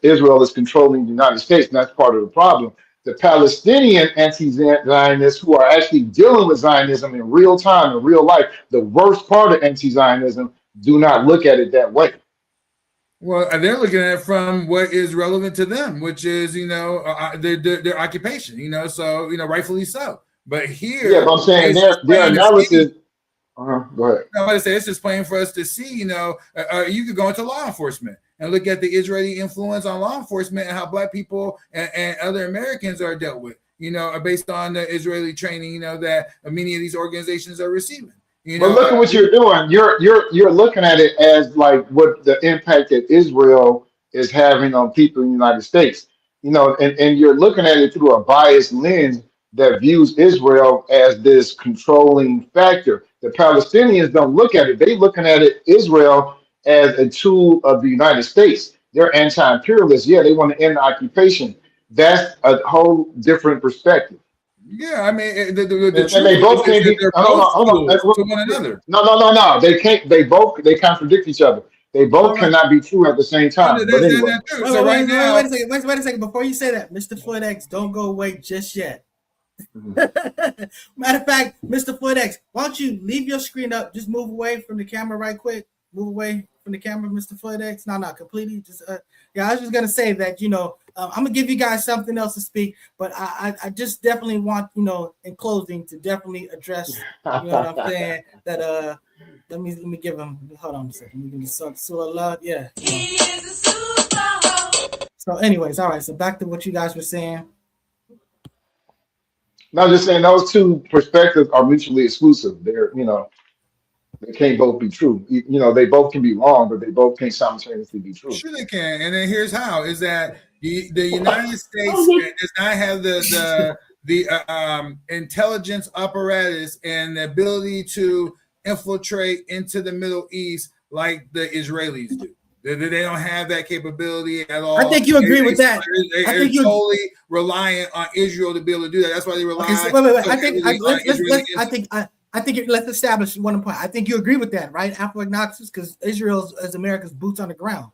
Israel is controlling the United States, and that's part of the problem. The Palestinian anti-Zionists who are actually dealing with Zionism in real time, in real life, the worst part of anti-Zionism, do not look at it that way. Well, they're looking at it from what is relevant to them, which is, their occupation, so, rightfully so. But here, yeah, but I'm saying their analysis. Go ahead. I'm about to say it's just plain for us to see. You could go into law enforcement and look at the Israeli influence on law enforcement and how Black people and other Americans are dealt with. Based on the Israeli training, that many of these organizations are receiving. But look at what you're doing. You're looking at it as like what the impact that Israel is having on people in the United States. And you're looking at it through a biased lens that views Israel as this controlling factor. The Palestinians don't look at it. They're looking at Israel as a tool of the United States. They're anti-imperialists. Yeah, they want to end the occupation. That's a whole different perspective. Yeah, I mean, and they both can't be. Hold on. To one another. No. They can't. They contradict each other. They both cannot be true at the same time. But anyway. So right now, wait a second. Before you say that, Mr. Floyd X, don't go away just yet. Matter of fact, Mr. Floyd X, why don't you leave your screen up? Just move away from the camera right quick. Move away from the camera, Mr. Floyd-X? No, not completely. Just yeah, I was just gonna say that I'm gonna give you guys something else to speak, but I just definitely want in closing to definitely address what I'm saying that let me give him. Hold on a second. We can just yeah. He is a superhero. So, anyways, all right. So back to what you guys were saying. No, just saying those two perspectives are mutually exclusive. They can't both be true. They both can be wrong, but they both can't simultaneously be true. Sure, they can. And then here's how: is that the United States does not have the intelligence apparatus and the ability to infiltrate into the Middle East like the Israelis do. They don't have that capability at all. I think you agree with that. They're totally reliant on Israel to be able to do that. That's why they rely. I think let's establish one point. I think you agree with that, right? Afro-agnostics, because Israel is America's boots on the ground.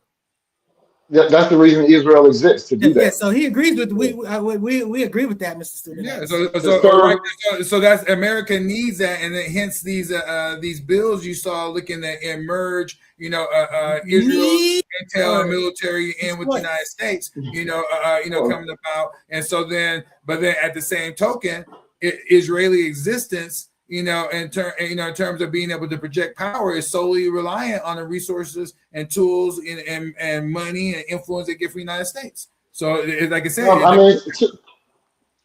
That's the reason Israel exists, to do that. Yeah, so he agrees with we agree with that, Mr. Student. Yeah, so that's America needs that, and then hence these bills you saw looking to merge, Israel intel and military in with the United States, coming about, and so then, but then at the same token, Israeli existence, in terms of being able to project power, is solely reliant on the resources and tools and money and influence they get from the United States. So, like I said,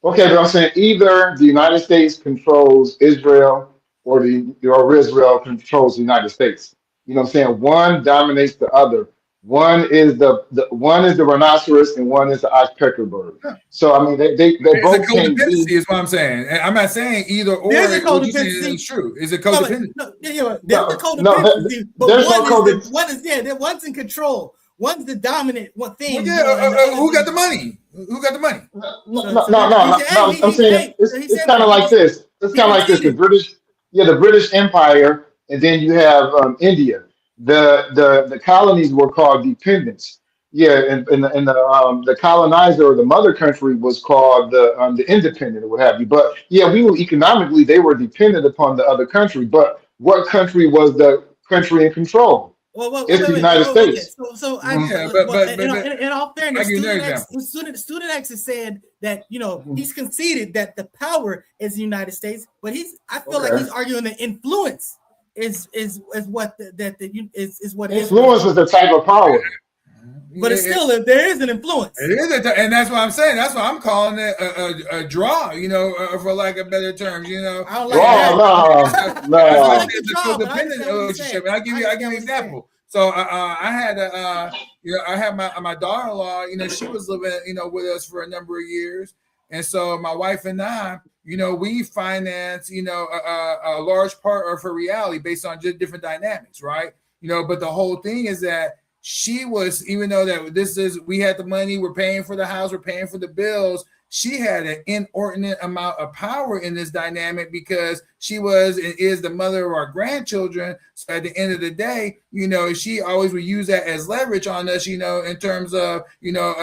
okay, but I'm saying either the United States controls Israel or Israel controls the United States. You know what I'm saying? One dominates the other. One is the rhinoceros and one is the oxpecker bird. So I mean, they both can be. Is what I'm saying. I'm not saying either or. There's a codependency. It's true. Is it codependency? There's a codependency. But one's in control. One's the dominant thing. Well, who got the money? Who got the money? No. I'm saying it's kind of like this. It's kind of like this. The British Empire, and then you have India. The colonies were called dependents. Yeah, and the colonizer or the mother country was called the independent or what have you. But yeah, economically they were dependent upon the other country. But what country was the country in control? It's the United States. So in all fairness, Student X has said that he's conceded that the power is the United States, but I feel like he's arguing the influence is what influence is the type of power. But it's still there is an influence. It is, and that's what I'm saying. That's why I'm calling it a draw. For lack of better terms. I don't like that. Relationship. I'll give you an example. So I had my daughter-in-law. She was living with us for a number of years, and so my wife and I, we finance a large part of her reality based on just different dynamics, right? But the whole thing is that she was, even though that we had the money, we're paying for the house, we're paying for the bills, she had an inordinate amount of power in this dynamic because she was and is the mother of our grandchildren. So at the end of the day, she always would use that as leverage on us, in terms of,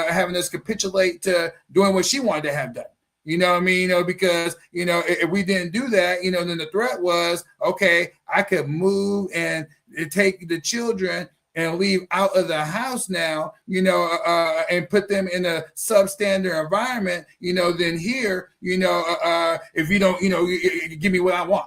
having us capitulate to doing what she wanted to have done. You know what I mean? Because, if we didn't do that, then the threat was, okay, I could move and take the children and leave out of the house now, and put them in a substandard environment, then here, if you don't, give me what I want,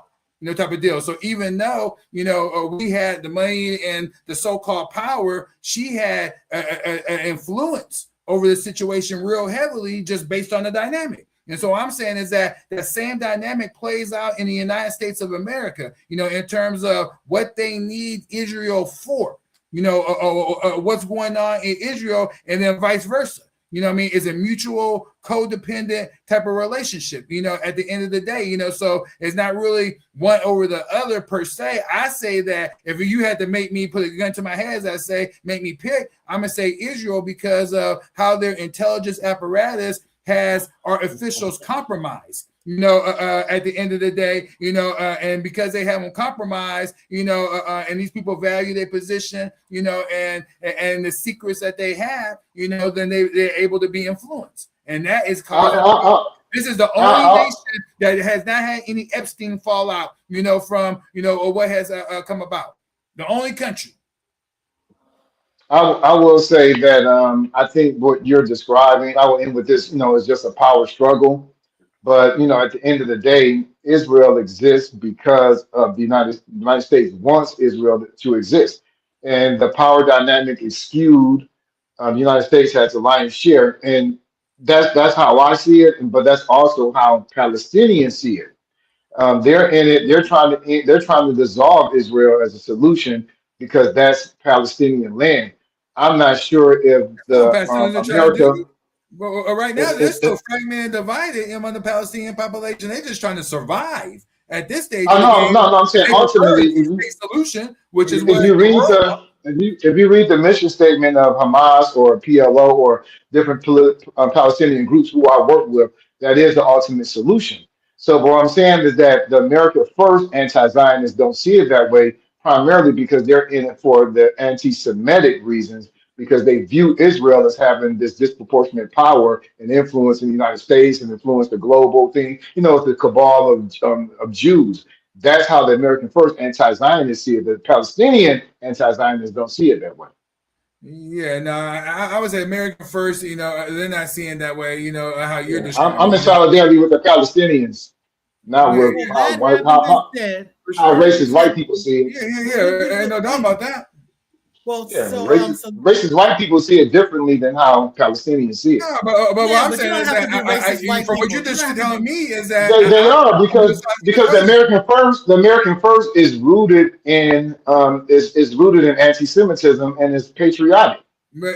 type of deal. So even though, we had the money and the so-called power, she had an influence over the situation real heavily just based on the dynamic. And so what I'm saying is that the same dynamic plays out in the United States of America, in terms of what they need Israel for. What's going on in Israel, and then vice versa. It's a mutual codependent type of relationship, at the end of the day, so it's not really one over the other per se. I say that if you had to make me put a gun to my head, as I say, make me pick, I'm going to say Israel because of how their intelligence apparatus has our officials compromised. At the end of the day, and because they haven't compromised, and these people value their position, and the secrets that they have, then they're able to be influenced. And that is called, this is the only nation that has not had any Epstein fallout, from, what has come about. The only country. I will say that I think what you're describing, I will end with this, is just a power struggle. But at the end of the day, Israel exists because of the United States wants Israel to exist, and the power dynamic is skewed. The United States has the lion's share, and that's how I see it. But that's also how Palestinians see it. They're in it. They're trying to dissolve Israel as a solution because that's Palestinian land. I'm not sure if That's what the Palestinians are trying to America. do. But right now, they're still fragmented, divided among the Palestinian population. They're just trying to survive at this stage Oh of the no, game. no. I'm saying They prefer a ultimately, two-state solution, which is if what you the read world wants. the if you read the mission statement of Hamas or PLO or different Palestinian groups who I work with, that is the ultimate solution. So what I'm saying is that the America First anti-Zionists don't see it that way, primarily because they're in it for the anti-Semitic reasons, because they view Israel as having this disproportionate power and influence in the United States and influence the global thing. It's the cabal of Jews. That's how the American First anti-Zionists see it. The Palestinian anti-Zionists don't see it that way. Yeah, no, I would say America first. They're not seeing that way. How you're Yeah, describing. I'm in solidarity with the Palestinians, not Yeah, with Well, how that having been said, for how sure. racist white people see it. Yeah. Ain't no doubt about that. well, Yeah, so racist white people see it differently than how Palestinians see it. No, but what yeah, I'm but you saying don't is have that to be racist white from what people. you're You don't just have to telling be. me is that They are I'm on the because side of the because country. The American First is rooted in is rooted in anti-Semitism and is patriotic. But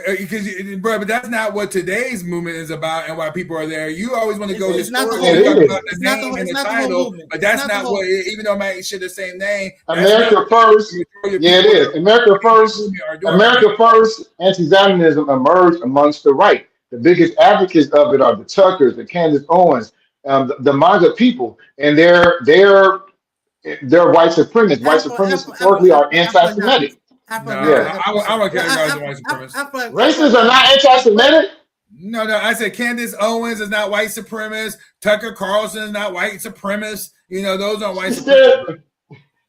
that's not what today's movement is about and why people are there. You always want to go It's not the historically whole and talk It about movement. the is. name and It's the not the whole title, movement. but It's that's not the not what, whole. even though it might share the same name, that's not America what First, the majority of yeah, it people is. in the movement are doing right now. America First anti-Zionism emerged amongst the right. The biggest advocates of it are the Tuckers, the Candace Owens, the MAGA people, and they're white supremacists. White supremacists historically are No, anti-Semitic. Afro-American I would Well, categorize them white supremacists. Racists are not anti-Semitic. No, I said Candace Owens is not white supremacist. Tucker Carlson is not white supremacist. Those aren't white She supremacists. said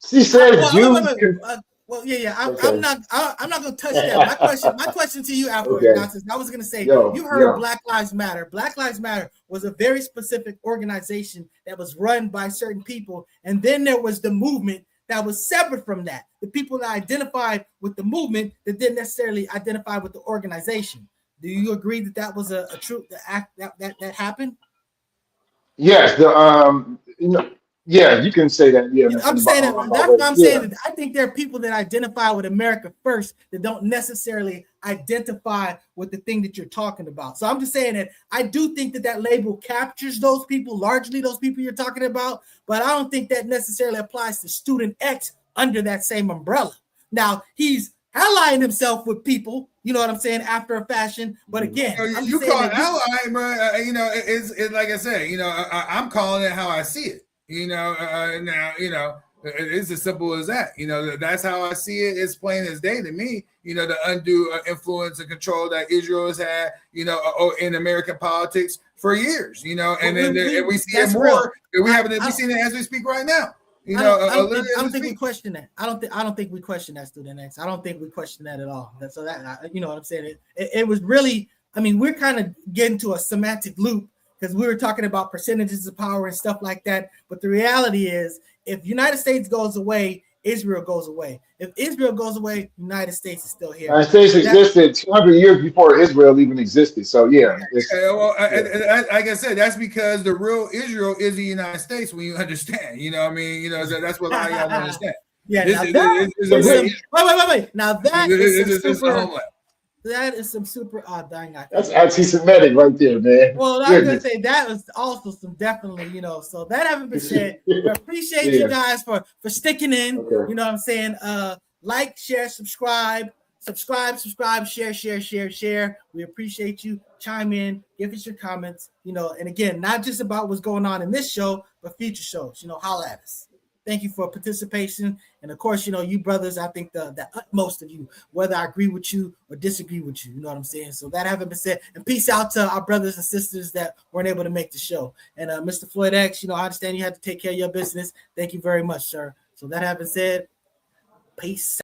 she says Jews wait. can. Well, yeah. I'm Okay. not. I'm not going to touch that. My question to you, Afro Okay. Ignacio, I was going to say, Yo, you heard yo. Black Lives Matter. Black Lives Matter was a very specific organization that was run by certain people, and then there was the movement that was separate from that. The people that identified with the movement that didn't necessarily identify with the organization. Do you agree that that was a true act that happened? Yes, yeah, you can say that. Yeah, I'm saying that about that's what race. I'm Yeah. saying. That I think there are people that identify with America first that don't necessarily identify with the thing that you're talking about. So I'm just saying that I do think that label captures those people, largely those people you're talking about, but I don't think that necessarily applies to Student X under that same umbrella. Now, he's allying himself with people, you know what I'm saying, after a fashion. But again, I'm You just saying call it that ally, bro. It's like I said. I'm calling it how I see it. Now, it's as simple as that. That's how I see it. It's plain as day to me. The undue influence and control that Israel has had, in American politics for years. And we see it more. We see it as we speak right now. I don't think we question that. I don't think we question that, Student X. I don't think we question that at all. So that you know what I'm saying. It was really. I mean, we're kind of getting to a semantic loop because we were talking about percentages of power and stuff like that. But the reality is, if United States goes away, Israel goes away. If Israel goes away, United States is still here. United States existed 200 years before Israel even existed. So yeah, like I said, that's because the real Israel is the United States. When you understand, that's what a lot of y'all don't understand. Yeah, wait. Now that is some super dang. That's anti-Semitic right there, man. Well, I was gonna say that was also some definitely, so that having been said, I appreciate you guys for sticking in. Okay. You know what I'm saying? Like, share, subscribe, share. We appreciate you. Chime in, give us your comments, and again, not just about what's going on in this show, but future shows, holla at us. Thank you for participation. And of course, you brothers, I think the utmost of you, whether I agree with you or disagree with you, you know what I'm saying? So that having been said, and peace out to our brothers and sisters that weren't able to make the show. And Mr. Floyd X, I understand you had to take care of your business. Thank you very much, sir. So that having said, peace.